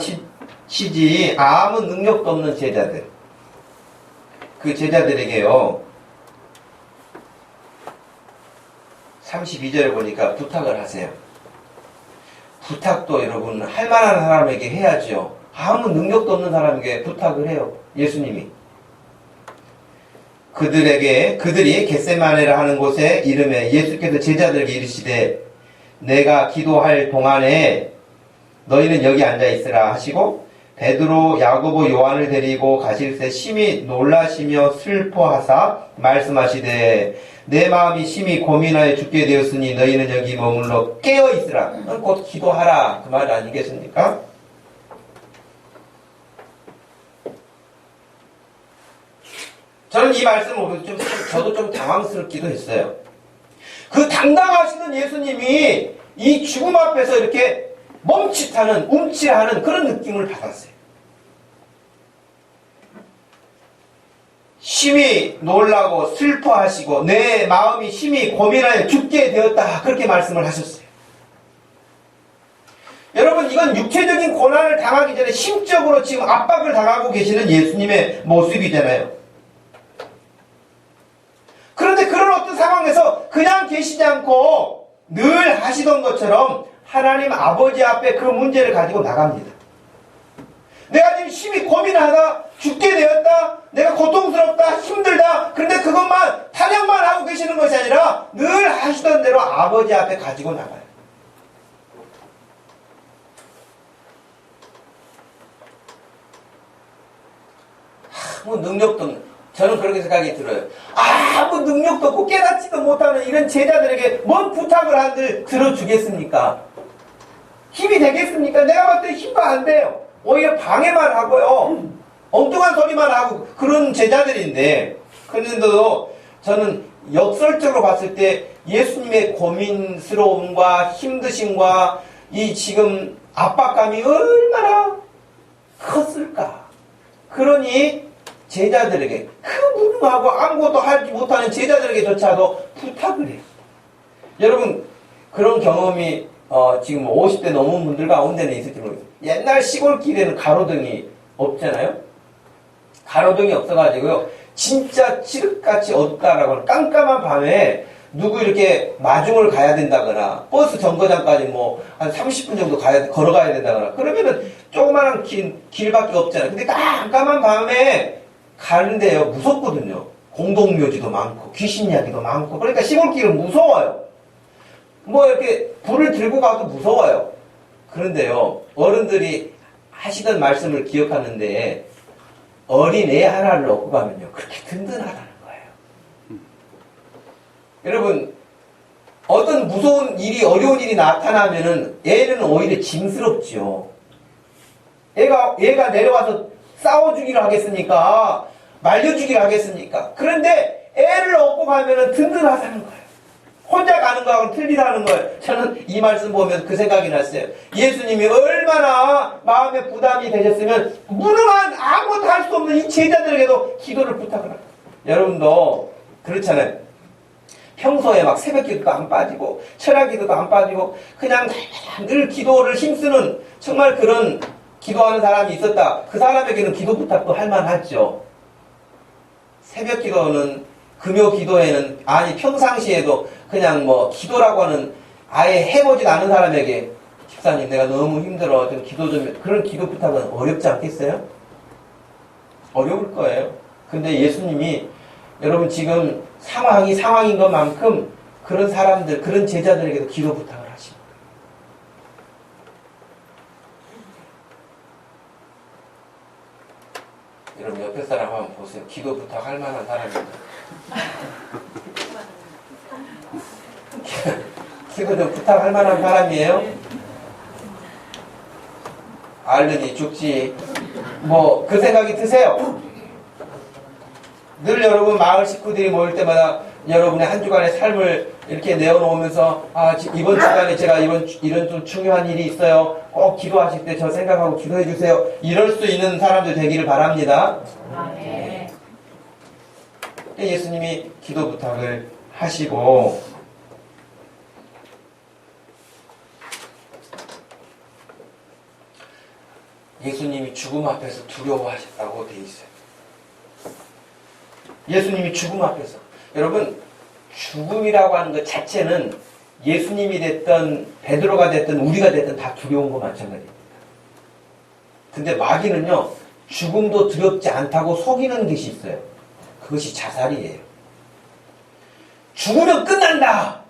치지 아무 능력도 없는 제자들, 그 제자들에게요 32절에 보니까 부탁을 하세요. 부탁도 여러분 할 만한 사람에게 해야죠. 아무 능력도 없는 사람에게 부탁을 해요. 예수님이 그들이 겟세마네라 하는 곳에 이름에 예수께서 제자들에게 이르시되 내가 기도할 동안에 너희는 여기 앉아 있으라 하시고 베드로, 야고보, 요한을 데리고 가실새 심히 놀라시며 슬퍼하사 말씀하시되 내 마음이 심히 고민하여 죽게 되었으니 너희는 여기 머물러 깨어 있으라. 곧 기도하라 그 말 아니겠습니까? 저는 이 말씀을 보면서 저도 좀 당황스럽기도 했어요. 그 당당하시는 예수님이 이 죽음 앞에서 이렇게 멈칫하는, 움찔하는 그런 느낌을 받았어요. 심히 놀라고 슬퍼하시고 내 마음이 심히 고민하여 죽게 되었다, 그렇게 말씀을 하셨어요. 여러분 이건 육체적인 고난을 당하기 전에 심적으로 지금 압박을 당하고 계시는 예수님의 모습이잖아요. 그런데 그런 어떤 상황에서 그냥 계시지 않고 늘 하시던 것처럼 하나님 아버지 앞에 그 문제를 가지고 나갑니다. 내가 지금 심히 고민하다 죽게 되었다, 내가 고통스럽다, 힘들다, 그런데 그것만 탄양만 하고 계시는 것이 아니라 늘 하시던 대로 아버지 앞에 가지고 나가요. 아무 능력도 없는, 저는 그렇게 생각이 들어요. 아무 능력도 없고 깨닫지도 못하는 이런 제자들에게 뭔 부탁을 한들 들어주겠습니까? 힘이 되겠습니까? 내가 봤을 때 힘도 안 돼요. 오히려 방해만 하고요. 엉뚱한 소리만 하고 그런 제자들인데, 그런데도 저는 역설적으로 봤을 때 예수님의 고민스러움과 힘드심과 이 지금 압박감이 얼마나 컸을까. 그러니 제자들에게, 그 무능하고 아무것도 하지 못하는 제자들에게조차도 부탁을 해요. 여러분 그런 경험이 지금 50대 넘은 분들 가운데는 있을지 모르겠어요. 옛날 시골길에는 가로등이 없잖아요. 가로등이 없어가지고요 진짜 칠흑같이 어둡다라고 하는 깜깜한 밤에 누구 이렇게 마중을 가야 된다거나 버스 정거장까지 뭐 한 30분 정도 걸어가야 된다거나 그러면은 조그마한 길밖에 없잖아요. 근데 깜깜한 밤에 가는데요 무섭거든요. 공동묘지도 많고 귀신 이야기도 많고, 그러니까 시골길은 무서워요. 뭐 이렇게 불을 들고 가도 무서워요. 그런데요, 어른들이 하시던 말씀을 기억하는데 어린 애 하나를 얻고 가면요, 그렇게 든든하다는 거예요. 여러분, 어떤 무서운 일이, 어려운 일이 나타나면은 애는 오히려 짐스럽죠. 얘가 내려와서 싸워주기를 하겠습니까? 말려주기를 하겠습니까? 그런데 애를 얻고 가면은 든든하다는 거예요. 혼자 가는 거하고는 틀리다는 거예요. 저는 이 말씀 보면서 그 생각이 났어요. 예수님이 얼마나 마음에 부담이 되셨으면 무능한 아무것도 할 수 없는 이 제자들에게도 기도를 부탁을 합니다. 여러분도 그렇잖아요. 평소에 막 새벽 기도도 안 빠지고 철학 기도도 안 빠지고 그냥 늘 기도를 힘쓰는 정말 그런 기도하는 사람이 있었다. 그 사람에게는 기도 부탁도 할 만하죠. 새벽 기도는, 금요 기도에는, 아니 평상시에도 그냥 뭐 기도라고 하는 아예 해보진 않은 사람에게 집사님 내가 너무 힘들어 좀 기도 좀, 그런 기도 부탁은 어렵지 않겠어요? 어려울 거예요. 근데 예수님이 여러분 지금 상황이 상황인 것만큼 그런 사람들, 그런 제자들에게도 기도 부탁을 하십니다. 여러분 옆에 사람 한번 보세요. 기도 부탁할 만한 사람입니다. 기도 좀 부탁할 만한 사람이에요? 알르니 죽지. 뭐 그 생각이 드세요? 늘 여러분 마을 식구들이 모일 때마다 여러분의 한 주간의 삶을 이렇게 내어놓으면서 이번 주간에 제가 이런 좀 중요한 일이 있어요. 꼭 기도하실 때 저 생각하고 기도해 주세요. 이럴 수 있는 사람들 되기를 바랍니다. 네. 예수님이 기도 부탁을 하시고 예수님이 죽음 앞에서 두려워하셨다고 돼 있어요. 예수님이 죽음 앞에서. 여러분, 죽음이라고 하는 것 자체는 예수님이 됐든 베드로가 됐든 우리가 됐든 다 두려운 거 마찬가지입니다. 근데 마귀는요, 죽음도 두렵지 않다고 속이는 것이 있어요. 그것이 자살이에요. 죽으면 끝난다.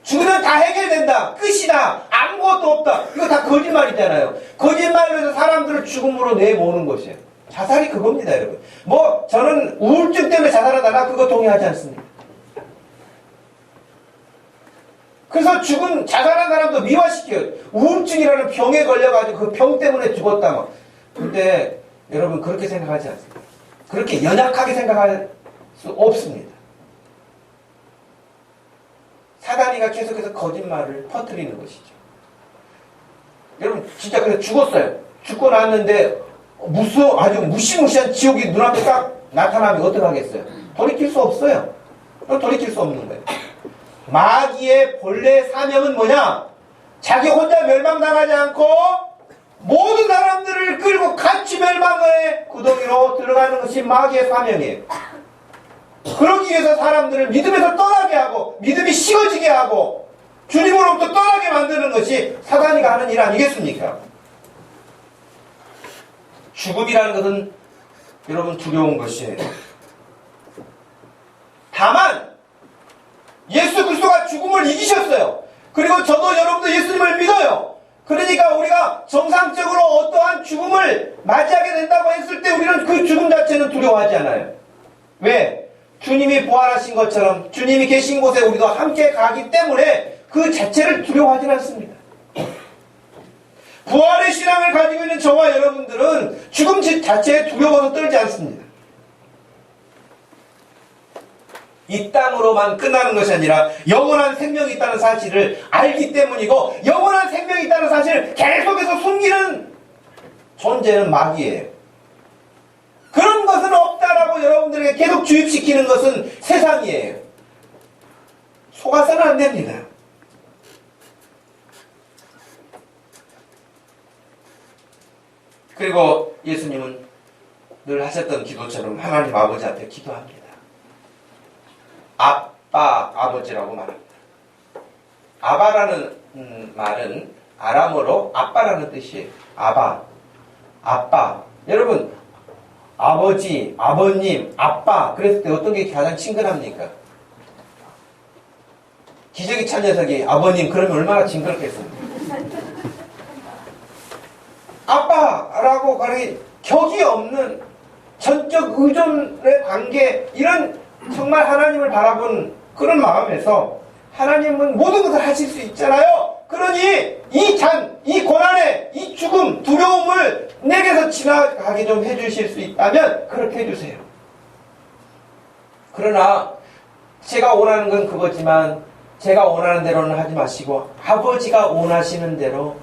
죽으면 다 해결된다. 끝이다. 아무것도 없다. 이거 다 거짓말이잖아로 거짓말로 해서 사람들을 죽음으로 내모는 것이에요. 자살이 그겁니다, 여러분. 뭐 저는 우울증 때문에 자살하다가 그거 동의하지 않습니다. 그래서 자살한 사람도 미화시켜요. 우울증이라는 병에 걸려가지고 그 병 때문에 죽었다. 뭐. 근데 여러분 그렇게 생각하지 않습니다. 그렇게 연약하게 생각할 수 없습니다. 사단이가 계속해서 거짓말을 퍼뜨리는 것이죠. 여러분 진짜 그래서 죽었어요. 죽고 났는데 아주 무시무시한 지옥이 눈앞에 딱 나타나면 어떡하겠어요? 돌이킬 수 없어요. 돌이킬 수 없는 거예요. 마귀의 본래 사명은 뭐냐? 자기 혼자 멸망당하지 않고 모든 사람들을 끌고 같이 멸망의 구덩이로 들어가는 것이 마귀의 사명이에요. 그러기 위해서 사람들을 믿음에서 떠나게 하고 믿음이 식어지게 하고 주님으로부터 떠나게 만드는 것이 사단이가 하는 일 아니겠습니까? 죽음이라는 것은 여러분 두려운 것이에요. 다만 예수 그리스도가 죽음을 이기셨어요. 그리고 저도 여러분도 예수님을 믿어요. 그러니까 우리가 정상적으로 어떠한 죽음을 맞이하게 된다고 했을 때 우리는 그 죽음 자체는 두려워하지 않아요. 왜? 주님이 부활하신 것처럼 주님이 계신 곳에 우리도 함께 가기 때문에 그 자체를 두려워하지 않습니다. 부활의 신앙을 가지고 있는 저와 여러분들은 죽음 자체에 두려워서 떨지 않습니다. 이 땅으로만 끝나는 것이 아니라 영원한 생명이 있다는 사실을 알기 때문이고 영원한 생명이 있다는 사실을 계속해서 숨기는 존재는 마귀예요. 그런 것은 없다라고 여러분들에게 계속 주입시키는 것은 세상이에요. 속아서는 안 됩니다. 그리고 예수님은 늘 하셨던 기도처럼 하나님 아버지 앞에 기도합니다. 아빠, 아버지라고 말합니다. 아바라는 말은 아람어로 아빠라는 뜻이에요. 아빠. 여러분, 아버지, 아버님, 아빠 그랬을 때 어떤 게 가장 친근합니까? 기저귀 찬 녀석이 아버님 그러면 얼마나 징그럽겠습니까? 아빠라고 그렇게 격이 없는 전적 의존의 관계, 이런 정말 하나님을 바라본 그런 마음에서 하나님은 모든 것을 하실 수 있잖아요. 그러니 이 잔, 이 고난의, 이 죽음, 두려움을 내게서 지나가게 좀 해주실 수 있다면 그렇게 해주세요. 그러나 제가 원하는 건 그거지만 제가 원하는 대로는 하지 마시고 아버지가 원하시는 대로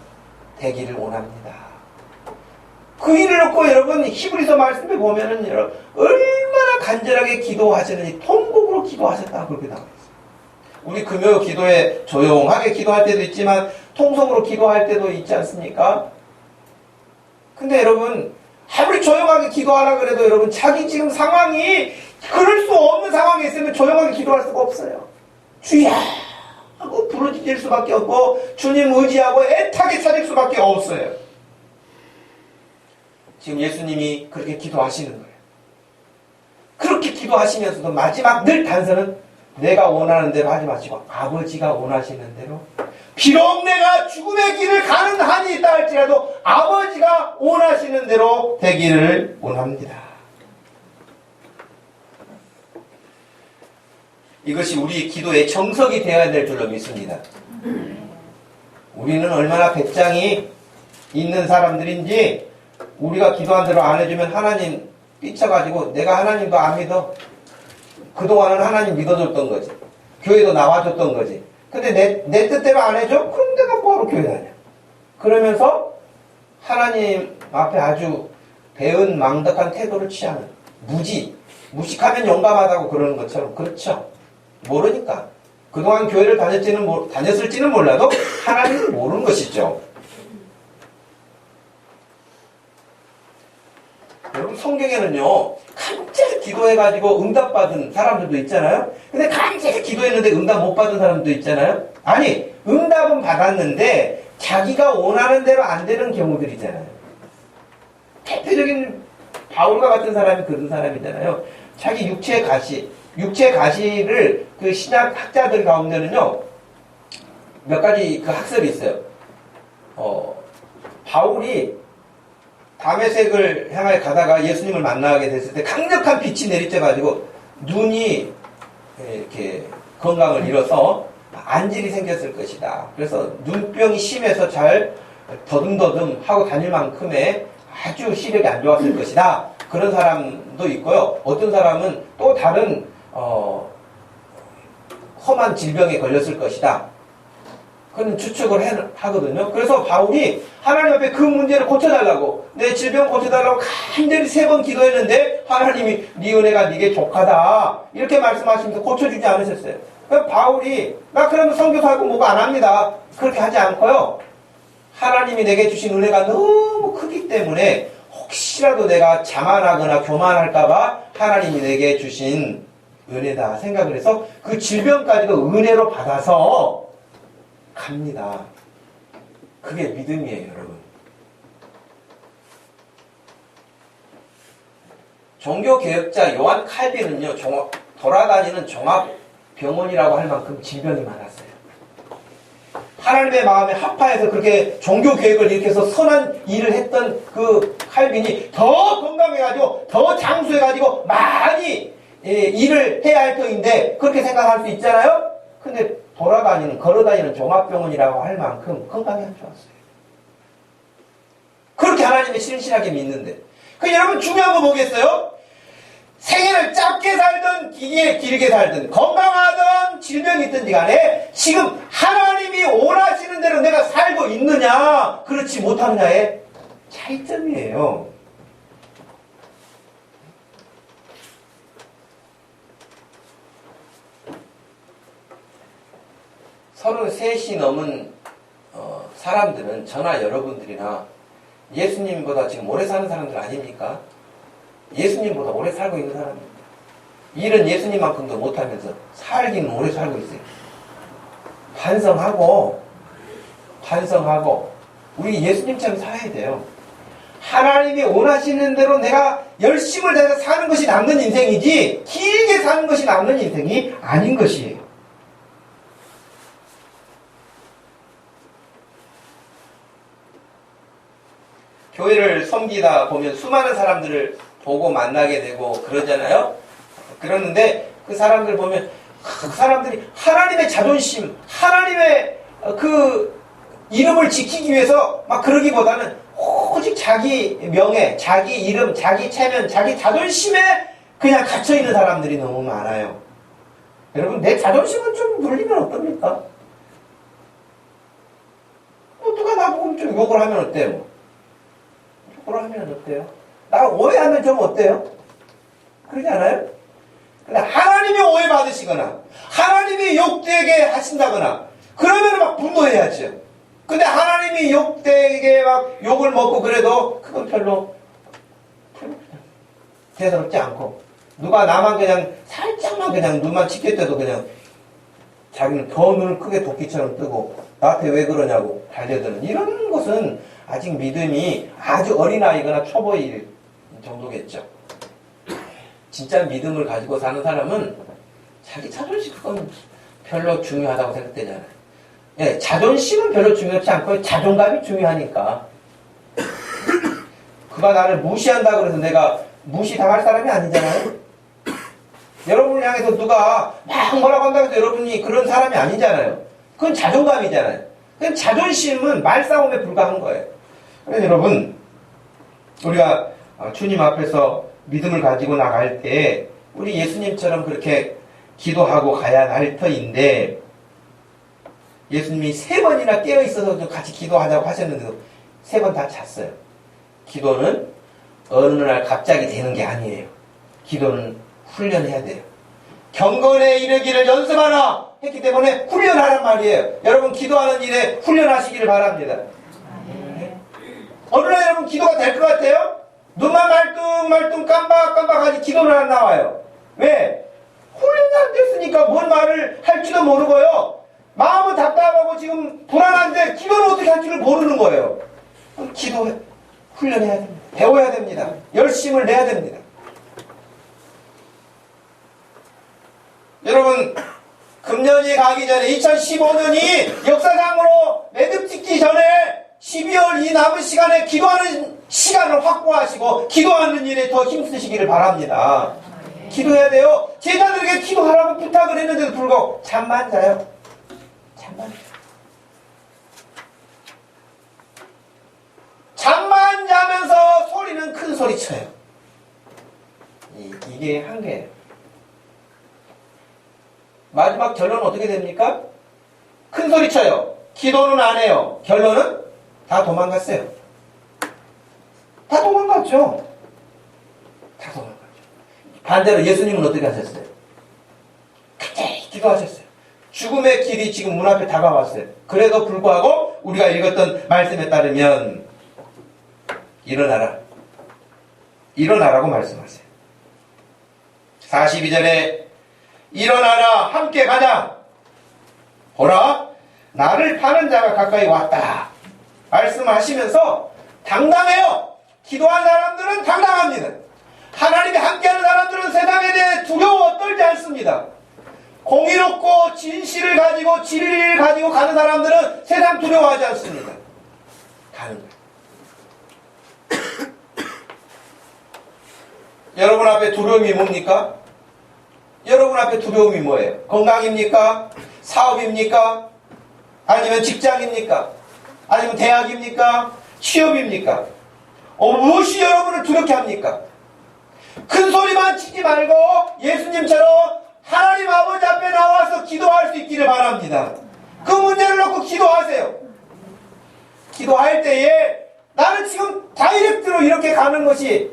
되기를 원합니다. 그 일을 놓고 여러분 히브리서 말씀에 보면은 여러분 얼마나 간절하게 기도하시는지 통곡으로 기도하셨다 그렇게 나와 있어요. 우리 금요 기도에 조용하게 기도할 때도 있지만 통성으로 기도할 때도 있지 않습니까? 근데 여러분 아무리 조용하게 기도하라 그래도 여러분 자기 지금 상황이 그럴 수 없는 상황에 있으면 조용하게 기도할 수가 없어요. 주야 하고 부르짖을 수밖에 없고 주님 의지하고 애타게 찾을 수밖에 없어요. 지금 예수님이 그렇게 기도하시는 거예요. 그렇게 기도하시면서도 마지막 늘 단서는 내가 원하는 대로 하지 마시고 아버지가 원하시는 대로, 비록 내가 죽음의 길을 가는 한이 있다 할지라도 아버지가 원하시는 대로 되기를 원합니다. 이것이 우리 기도의 정석이 되어야 될 줄로 믿습니다. 우리는 얼마나 배짱이 있는 사람들인지 우리가 기도한 대로 안 해주면 하나님 삐쳐가지고 내가 하나님도 안 믿어. 그동안은 하나님 믿어줬던 거지. 교회도 나와줬던 거지. 근데 내 뜻대로 안 해줘? 그럼 내가 뭐하러 교회 다녀? 그러면서 하나님 앞에 아주 배은망덕한 태도를 취하는, 무식하면 용감하다고 그러는 것처럼. 그렇죠. 모르니까. 그동안 교회를 다녔을지는 몰라도 하나님을 모르는 것이죠. 여러분 성경에는요 간절히 기도해가지고 응답받은 사람들도 있잖아요. 근데 간절히 기도했는데 응답 못 받은 사람도 있잖아요. 아니 응답은 받았는데 자기가 원하는 대로 안 되는 경우들이잖아요. 대표적인 바울과 같은 사람이 그런 사람이잖아요. 자기 육체의 가시를 그 신약 학자들 가운데는요 몇 가지 그 학설이 있어요. 바울이 다메섹을 향해 가다가 예수님을 만나게 됐을 때 강력한 빛이 내리쬐가지고 눈이 이렇게 건강을 잃어서 안질이 생겼을 것이다. 그래서 눈병이 심해서 잘 더듬더듬 하고 다닐 만큼의 아주 시력이 안 좋았을 것이다. 그런 사람도 있고요. 어떤 사람은 또 다른 험한 질병에 걸렸을 것이다. 그런 추측을 하거든요. 그래서 바울이 하나님 앞에 그 문제를 고쳐달라고, 내 질병 고쳐달라고 간절히 3번 기도했는데 하나님이 네 은혜가 네게 족하다 이렇게 말씀하시면서 고쳐주지 않으셨어요. 그래서 바울이 나 그러면 선교사하고 뭐가 안 합니다. 그렇게 하지 않고요. 하나님이 내게 주신 은혜가 너무 크기 때문에 혹시라도 내가 자만하거나 교만할까봐 하나님이 내게 주신 은혜다 생각을 해서 그 질병까지도 은혜로 받아서 갑니다. 그게 믿음이에요, 여러분. 종교개혁자 요한 칼빈은요, 돌아다니는 종합병원이라고 할 만큼 질병이 많았어요. 하나님의 마음에 합하여서 그렇게 종교개혁을 일으켜서 선한 일을 했던 그 칼빈이 더 건강해가지고, 더 장수해가지고, 많이 일을 해야 할 터인데, 그렇게 생각할 수 있잖아요? 근데 걸어다니는 종합병원이라고 할 만큼 건강이 안 좋았어요. 그렇게 하나님을 신실하게 믿는데. 여러분 중요한 거 뭐겠어요? 생애를 짧게 살든 길게 살든 건강하든 질병이 있든지 간에 지금 하나님이 원하시는 대로 내가 살고 있느냐 그렇지 못하느냐의 차이점이에요. (33이) 넘은 사람들은 저나 여러분들이나 예수님보다 지금 오래 사는 사람들 아닙니까? 예수님보다 오래 살고 있는 사람입니다. 일은 예수님만큼도 못하면서 살기는 오래 살고 있어요. 반성하고 우리 예수님처럼 살아야 돼요. 하나님이 원하시는 대로 내가 열심을 다해서 사는 것이 남는 인생이지 길게 사는 것이 남는 인생이 아닌 것이에요. 교회를 섬기다 보면 수많은 사람들을 보고 만나게 되고 그러잖아요. 그러는데 그 사람들 보면 그 사람들이 하나님의 자존심, 하나님의 그 이름을 지키기 위해서 막 그러기보다는 오직 자기 명예, 자기 이름, 자기 체면, 자기 자존심에 그냥 갇혀있는 사람들이 너무 많아요. 여러분, 내 자존심은 좀 눌리면 어떻습니까? 뭐 누가 나보고 좀 욕을 하면 어때요? 욕을 하면 어때요? 나 오해하면 좀 어때요? 그러지 않아요? 근데 하나님이 오해받으시거나 하나님이 욕되게 하신다거나 그러면 막 분노해야죠. 근데 하나님이 욕되게 막 욕을 먹고 그래도 그건 별로 대수롭지 않고 누가 나만 그냥 살짝만 그냥 눈만 치킬 때도 그냥 자기는 더 눈을 크게 도끼처럼 뜨고 나한테 왜 그러냐고 달려드는 이런 것은 아직 믿음이 아주 어린아이거나 초보일 정도겠죠. 진짜 믿음을 가지고 사는 사람은 자기 자존심 그건 별로 중요하다고 생각되잖아요. 예, 자존심은 별로 중요하지 않고 자존감이 중요하니까. 그가 나를 무시한다 그래서 내가 무시당할 사람이 아니잖아요. 여러분을 향해서 누가 막 뭐라고 한다고 해서 여러분이 그런 사람이 아니잖아요. 그건 자존감이잖아요. 그건 자존심은 말싸움에 불과한 거예요. 그래서 여러분, 우리가 주님 앞에서 믿음을 가지고 나갈 때 우리 예수님처럼 그렇게 기도하고 가야 할 터인데 예수님이 3번이나 깨어있어서 같이 기도하자고 하셨는데도 3번 다 잤어요. 기도는 어느 날 갑자기 되는 게 아니에요. 기도는 훈련해야 돼요. 경건에 이르기를 연습하라 했기 때문에 훈련하란 말이에요. 여러분 기도하는 일에 훈련하시기를 바랍니다. 어느 날 여러분 기도가 될 것 같아요? 눈만 말뚱말뚱 깜박깜박하지 기도는 안 나와요. 왜? 훈련이 안 됐으니까 뭔 말을 할지도 모르고요. 마음은 답답하고 지금 불안한데 기도는 어떻게 할지를 모르는 거예요. 기도 훈련해야 됩니다. 배워야 됩니다. 열심을 내야 됩니다. 여러분 금년이 가기 전에 2015년이 역사상으로 매듭 짓기 전에 12월 이 남은 시간에 기도하는 시간을 확보하시고 기도하는 일에 더 힘쓰시기를 바랍니다. 기도해야 돼요. 제자들에게 기도하라고 부탁을 했는데도 불구하고 잠만 자요. 잠만 자면서 소리는 큰 소리 쳐요. 이게 한계예요. 마지막 결론은 어떻게 됩니까? 큰 소리 쳐요. 기도는 안 해요. 결론은 다 도망갔어요. 다 도망갔죠. 다 도망갔죠. 반대로 예수님은 어떻게 하셨어요? 갑자기 기도하셨어요. 죽음의 길이 지금 문 앞에 다가왔어요. 그래도 불구하고 우리가 읽었던 말씀에 따르면 일어나라. 일어나라고 말씀하세요. 42절에 일어나라 함께 가자. 보라 나를 파는 자가 가까이 왔다. 말씀하시면서 당당해요. 기도한 사람들은 당당합니다. 하나님이 함께하는 사람들은 세상에 대해 두려워 떨지 않습니다. 공의롭고 진실을 가지고 진리를 가지고 가는 사람들은 세상 두려워하지 않습니다. 가는 거예요. 여러분 앞에 두려움이 뭡니까? 여러분 앞에 두려움이 뭐예요? 건강입니까? 사업입니까? 아니면 직장입니까? 아니면 대학입니까? 취업입니까? 무엇이 여러분을 두렵게 합니까? 큰 소리만 치지 말고 예수님처럼 하나님 아버지 앞에 나와서 기도할 수 있기를 바랍니다. 그 문제를 놓고 기도하세요. 기도할 때에 나는 지금 다이렉트로 이렇게 가는 것이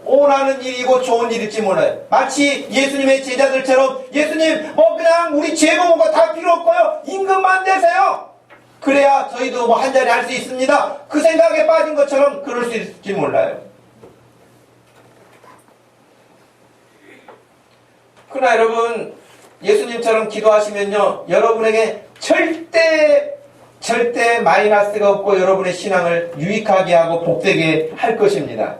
원하는 일이고 좋은 일일지 몰라요. 마치 예수님의 제자들처럼 예수님 그냥 우리 재고가 다 필요 없고요. 임금만 되세요. 그래야 저희도 한 자리 할 수 있습니다. 그 생각에 빠진 것처럼 그럴 수 있을지 몰라요. 그러나 여러분 예수님처럼 기도하시면요 여러분에게 절대 마이너스가 없고 여러분의 신앙을 유익하게 하고 복되게 할 것입니다.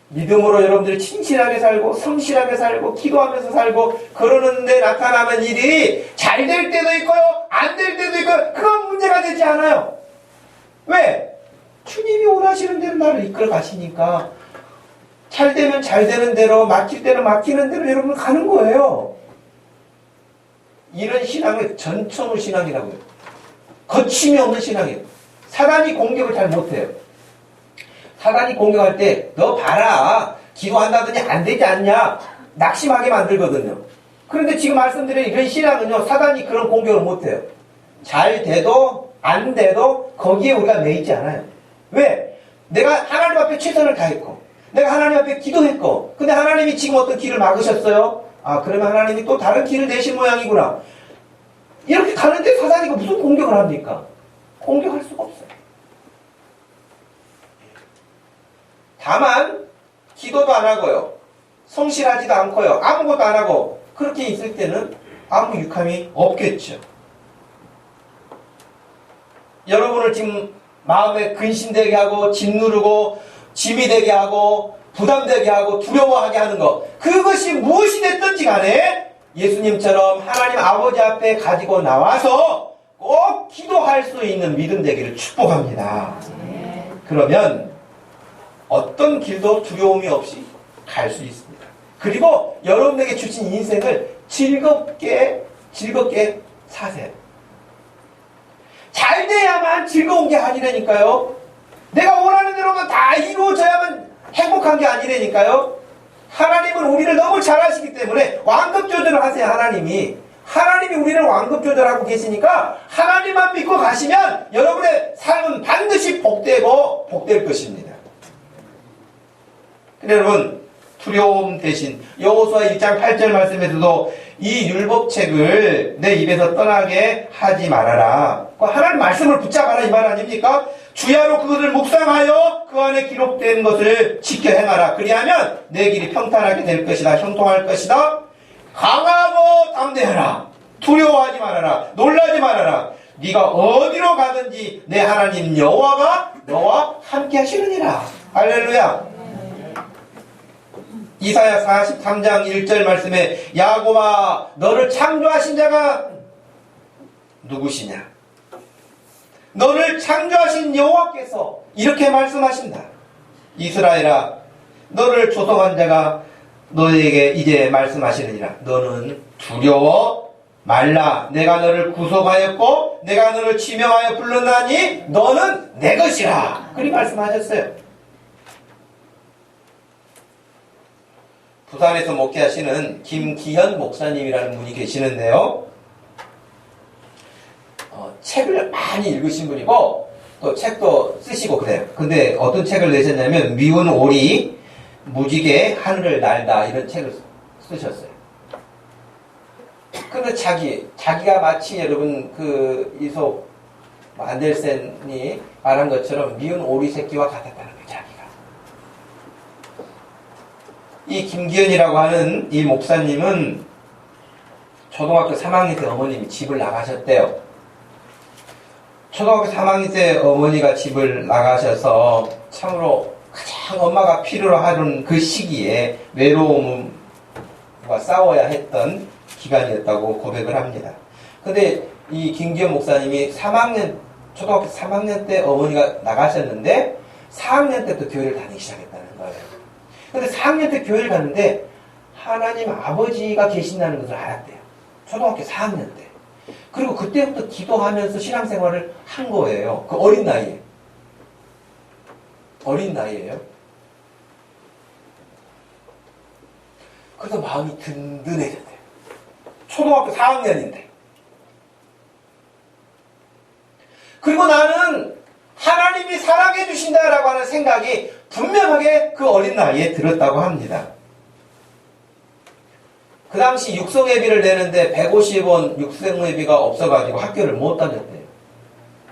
믿음으로 여러분들이 진실하게 살고 성실하게 살고 기도하면서 살고 그러는데 나타나는 일이 잘 될 때도 있고요 안 될 때도 있고요. 그건 문제가 되지 않아요. 왜? 주님이 원하시는 대로 나를 이끌어 가시니까 잘 되면 잘 되는 대로, 막힐 때는 막히는 대로 여러분 가는 거예요. 이런 신앙을 전천후 신앙이라고 해요. 거침이 없는 신앙이에요. 사단이 공격을 잘 못해요. 사단이 공격할 때 너 봐라, 기도한다더니 안 되지 않냐, 낙심하게 만들거든요. 그런데 지금 말씀드린 이런 신앙은요, 사단이 그런 공격을 못해요. 잘 돼도 안 돼도 거기에 우리가 매이지 않아요. 왜? 내가 하나님 앞에 최선을 다했고, 내가 하나님 앞에 기도했고, 근데 하나님이 지금 어떤 길을 막으셨어요? 아, 그러면 하나님이 또 다른 길을 내신 모양이구나. 이렇게 가는데 사단이 무슨 공격을 합니까? 공격할 수가 없어요. 다만 기도도 안 하고요, 성실하지도 않고요, 아무것도 안 하고 그렇게 있을 때는 아무 유감이 없겠죠. 여러분을 지금 마음에 근심되게 하고 짓누르고 짐이 되게 하고 부담되게 하고 두려워하게 하는 것, 그것이 무엇이 됐든지 간에 예수님처럼 하나님 아버지 앞에 가지고 나와서 꼭 기도할 수 있는 믿음 되기를 축복합니다. 그러면 어떤 길도 두려움이 없이 갈 수 있습니다. 그리고 여러분에게 주신 인생을 즐겁게 사세요. 잘 돼야만 즐거운 게 아니라니까요. 내가 원하는 대로만 다 이루어져야만 행복한 게 아니라니까요. 하나님은 우리를 너무 잘 아시기 때문에 완급 조절을 하세요. 하나님이 우리를 완급 조절하고 계시니까 하나님만 믿고 가시면 여러분의 삶은 반드시 복될 것입니다. 여러분, 두려움 대신 여호수아 1장 8절 말씀에서도 이 율법책을 내 입에서 떠나게 하지 말아라, 하나님 말씀을 붙잡아라 이 말 아닙니까? 주야로 그것을 묵상하여 그 안에 기록된 것을 지켜 행하라. 그리하면 내 길이 평탄하게 될 것이다, 형통할 것이다. 강하고 담대하라. 두려워하지 말아라. 놀라지 말아라. 네가 어디로 가든지 내 하나님 여호와가 너와 함께 하시느니라. 할렐루야. 이사야 43장 1절 말씀에 야곱아, 너를 창조하신 자가 누구시냐? 너를 창조하신 여호와께서 이렇게 말씀하신다. 이스라엘아, 너를 조성한 자가 너에게 이제 말씀하시느니라. 너는 두려워 말라. 내가 너를 구속하였고 내가 너를 지명하여 불렀나니 너는 내 것이라. 그리 말씀하셨어요. 부산에서 목회하시는 김기현 목사님이라는 분이 계시는데요. 책을 많이 읽으신 분이고 또 책도 쓰시고 그래요. 근데 어떤 책을 내셨냐면 미운 오리 무지개 하늘을 날다, 이런 책을 쓰셨어요. 근데 자기가 마치 여러분 그 이솝 안델센이 말한 것처럼 미운 오리 새끼와 같았다는 거예요. 자기가. 이 김기현이라고 하는 이 목사님은 초등학교 3학년 때 어머님이 집을 나가셨대요. 초등학교 3학년 때 어머니가 집을 나가셔서 참으로 가장 엄마가 필요로 하는 그 시기에 외로움과 싸워야 했던 기간이었다고 고백을 합니다. 근데 이 김기현 목사님이 초등학교 3학년 때 어머니가 나가셨는데 4학년 때부터 교회를 다니기 시작했다는 거예요. 근데 4학년 때 교회를 갔는데 하나님 아버지가 계신다는 것을 알았대요. 초등학교 4학년 때. 그리고 그때부터 기도하면서 신앙생활을 한 거예요. 그 어린 나이에. 어린 나이에요. 그래서 마음이 든든해졌대요. 초등학교 4학년인데. 그리고 나는 하나님이 사랑해 주신다라고 하는 생각이 분명하게 그 어린 나이에 들었다고 합니다. 그 당시 육성회비를 내는데 150원 육성회비가 없어가지고 학교를 못 다녔대요.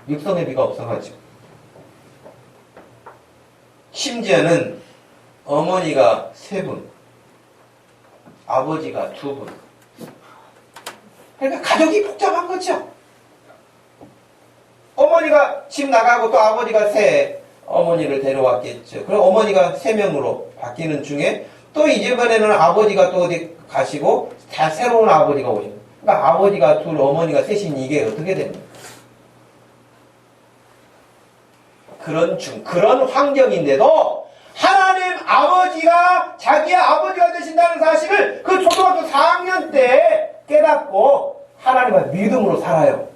육성회비가 없어가지고. 심지어는 어머니가 3분, 아버지가 2분. 그러니까 가족이 복잡한 거죠. 어머니가 집 나가고 또 아버지가 새 어머니를 데려왔겠죠. 그럼 어머니가 3명으로 바뀌는 중에 또 이번에는 아버지가 또 어디 가시고 다 새로운 아버지가 오시고, 그러니까 아버지가 2, 어머니가 3인 이게 어떻게 됩니까? 그런 환경인데도 하나님 아버지가 자기의 아버지가 되신다는 사실을 그 초등학교 4학년 때 깨닫고 하나님을 믿음으로 살아요.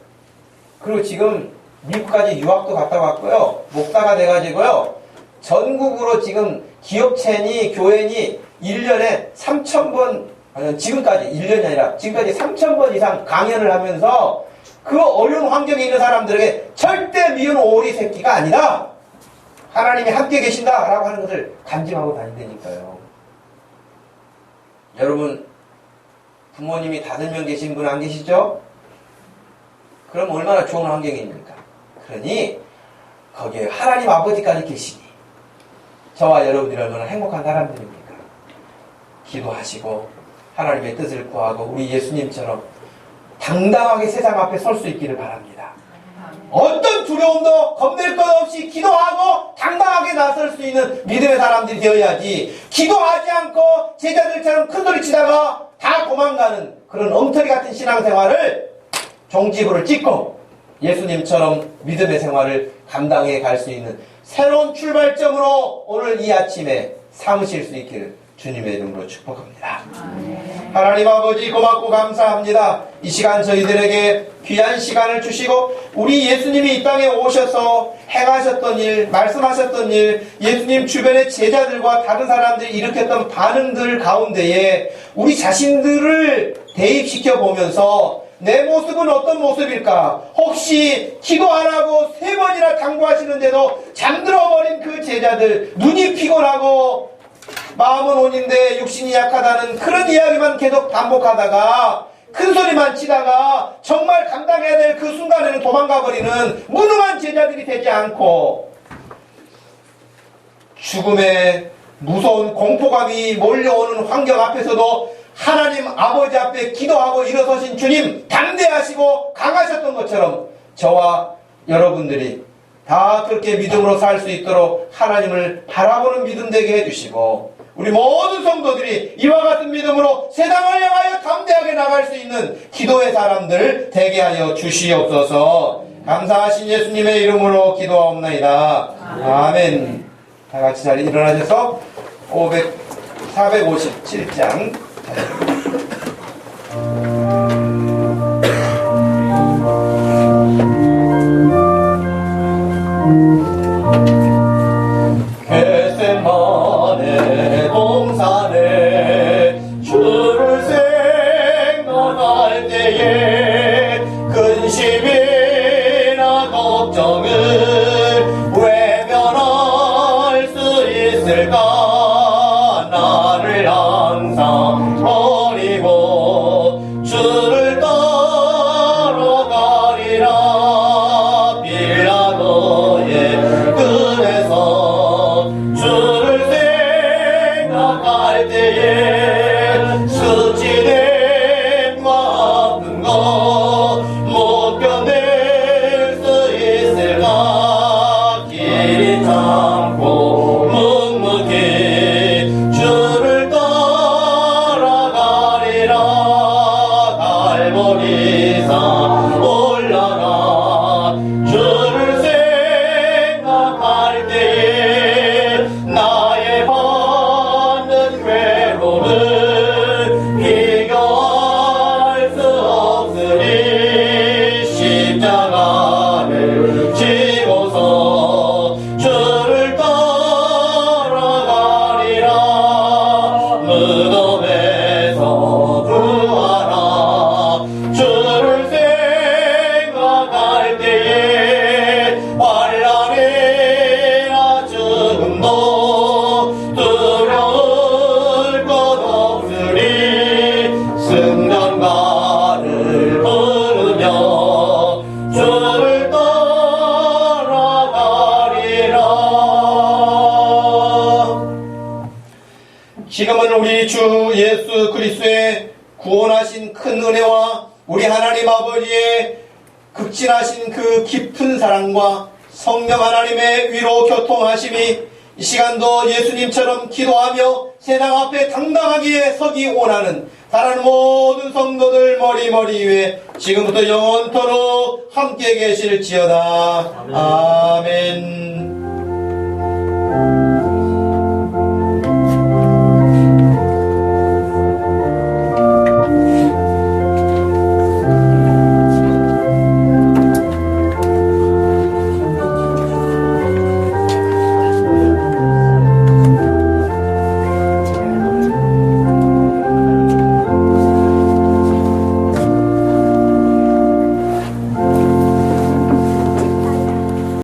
그리고 지금 미국까지 유학도 갔다 왔고요. 목사가 돼가지고요. 전국으로 지금 기업체니 교회니 1년에 3,000번, 아니 지금까지 1년이 아니라 지금까지 3,000번 이상 강연을 하면서 그 어려운 환경에 있는 사람들에게 절대 미운 오리 새끼가 아니라 하나님이 함께 계신다라고 하는 것을 간증하고 다닌다니까요. 여러분 부모님이 5명 계신 분 안 계시죠? 그럼 얼마나 좋은 환경입니까? 그러니 거기에 하나님 아버지까지 계시니 저와 여러분들이 얼마나 행복한 사람들입니까? 기도하시고 하나님의 뜻을 구하고 우리 예수님처럼 당당하게 세상 앞에 설 수 있기를 바랍니다. 어떤 두려움도 겁낼 것 없이 기도하고 당당하게 나설 수 있는 믿음의 사람들이 되어야지, 기도하지 않고 제자들처럼 큰소리 치다가 다 도망가는 그런 엉터리 같은 신앙생활을 종지부를 찍고 예수님처럼 믿음의 생활을 감당해 갈 수 있는 새로운 출발점으로 오늘 이 아침에 삼으실 수 있기를 주님의 이름으로 축복합니다. 하나님 아버지 고맙고 감사합니다. 이 시간 저희들에게 귀한 시간을 주시고 우리 예수님이 이 땅에 오셔서 행하셨던 일, 말씀하셨던 일, 예수님 주변의 제자들과 다른 사람들이 일으켰던 반응들 가운데에 우리 자신들을 대입시켜 보면서 내 모습은 어떤 모습일까? 혹시 기도 안 하고 3번이나 당부하시는데도 잠들어 버린 그 제자들, 눈이 피곤하고 마음은 온인데 육신이 약하다는 그런 이야기만 계속 반복하다가 큰 소리만 치다가 정말 감당해야 될 그 순간에는 도망가 버리는 무능한 제자들이 되지 않고 죽음의 무서운 공포감이 몰려오는 환경 앞에서도 하나님 아버지 앞에 기도하고 일어서신 주님, 담대하시고 강하셨던 것처럼 저와 여러분들이 다 그렇게 믿음으로 살 수 있도록 하나님을 바라보는 믿음 되게 해주시고 우리 모든 성도들이 이와 같은 믿음으로 세상을 향하여 담대하게 나갈 수 있는 기도의 사람들 되게 하여 주시옵소서. 감사하신 예수님의 이름으로 기도하옵나이다. 아멘. 다 같이 자리 일어나셔서 457장 겟세마네 동산에 주를 생각할 때에 근심이나 걱정을 외면할 수 있을까? 나를 항상 버리고 주를 따라가리라. 빌라도의 뜰에서 주를 생각할 때에 수치됨과 아픈 것 못 견딜 수 있을까? 길이 참고 묵묵히 주를 따라가리라. 갈보리산 올라가 주를 생각할 때에 나의 받는 괴로움을 비교할 수 없으니 십자가를 지고서 주를 따라가리라. 무덤에서 부활하 주를 생각할 때에 환란이나 죽음도 두려울 것 없으리. 승전가를 부르며 주를 따라가리라. 지금은 우리 주 예수 그리스도의 구원하신 큰 은혜와 우리 하나님 아버지의 극진하신 그 깊은 사랑과 성령 하나님의 위로 교통하심이 이 시간도 예수님처럼 기도하며 세상 앞에 당당하게 서기 원하는 사랑하는 모든 성도들 머리 위에 지금부터 영원토록 함께 계실지어다. 아멘.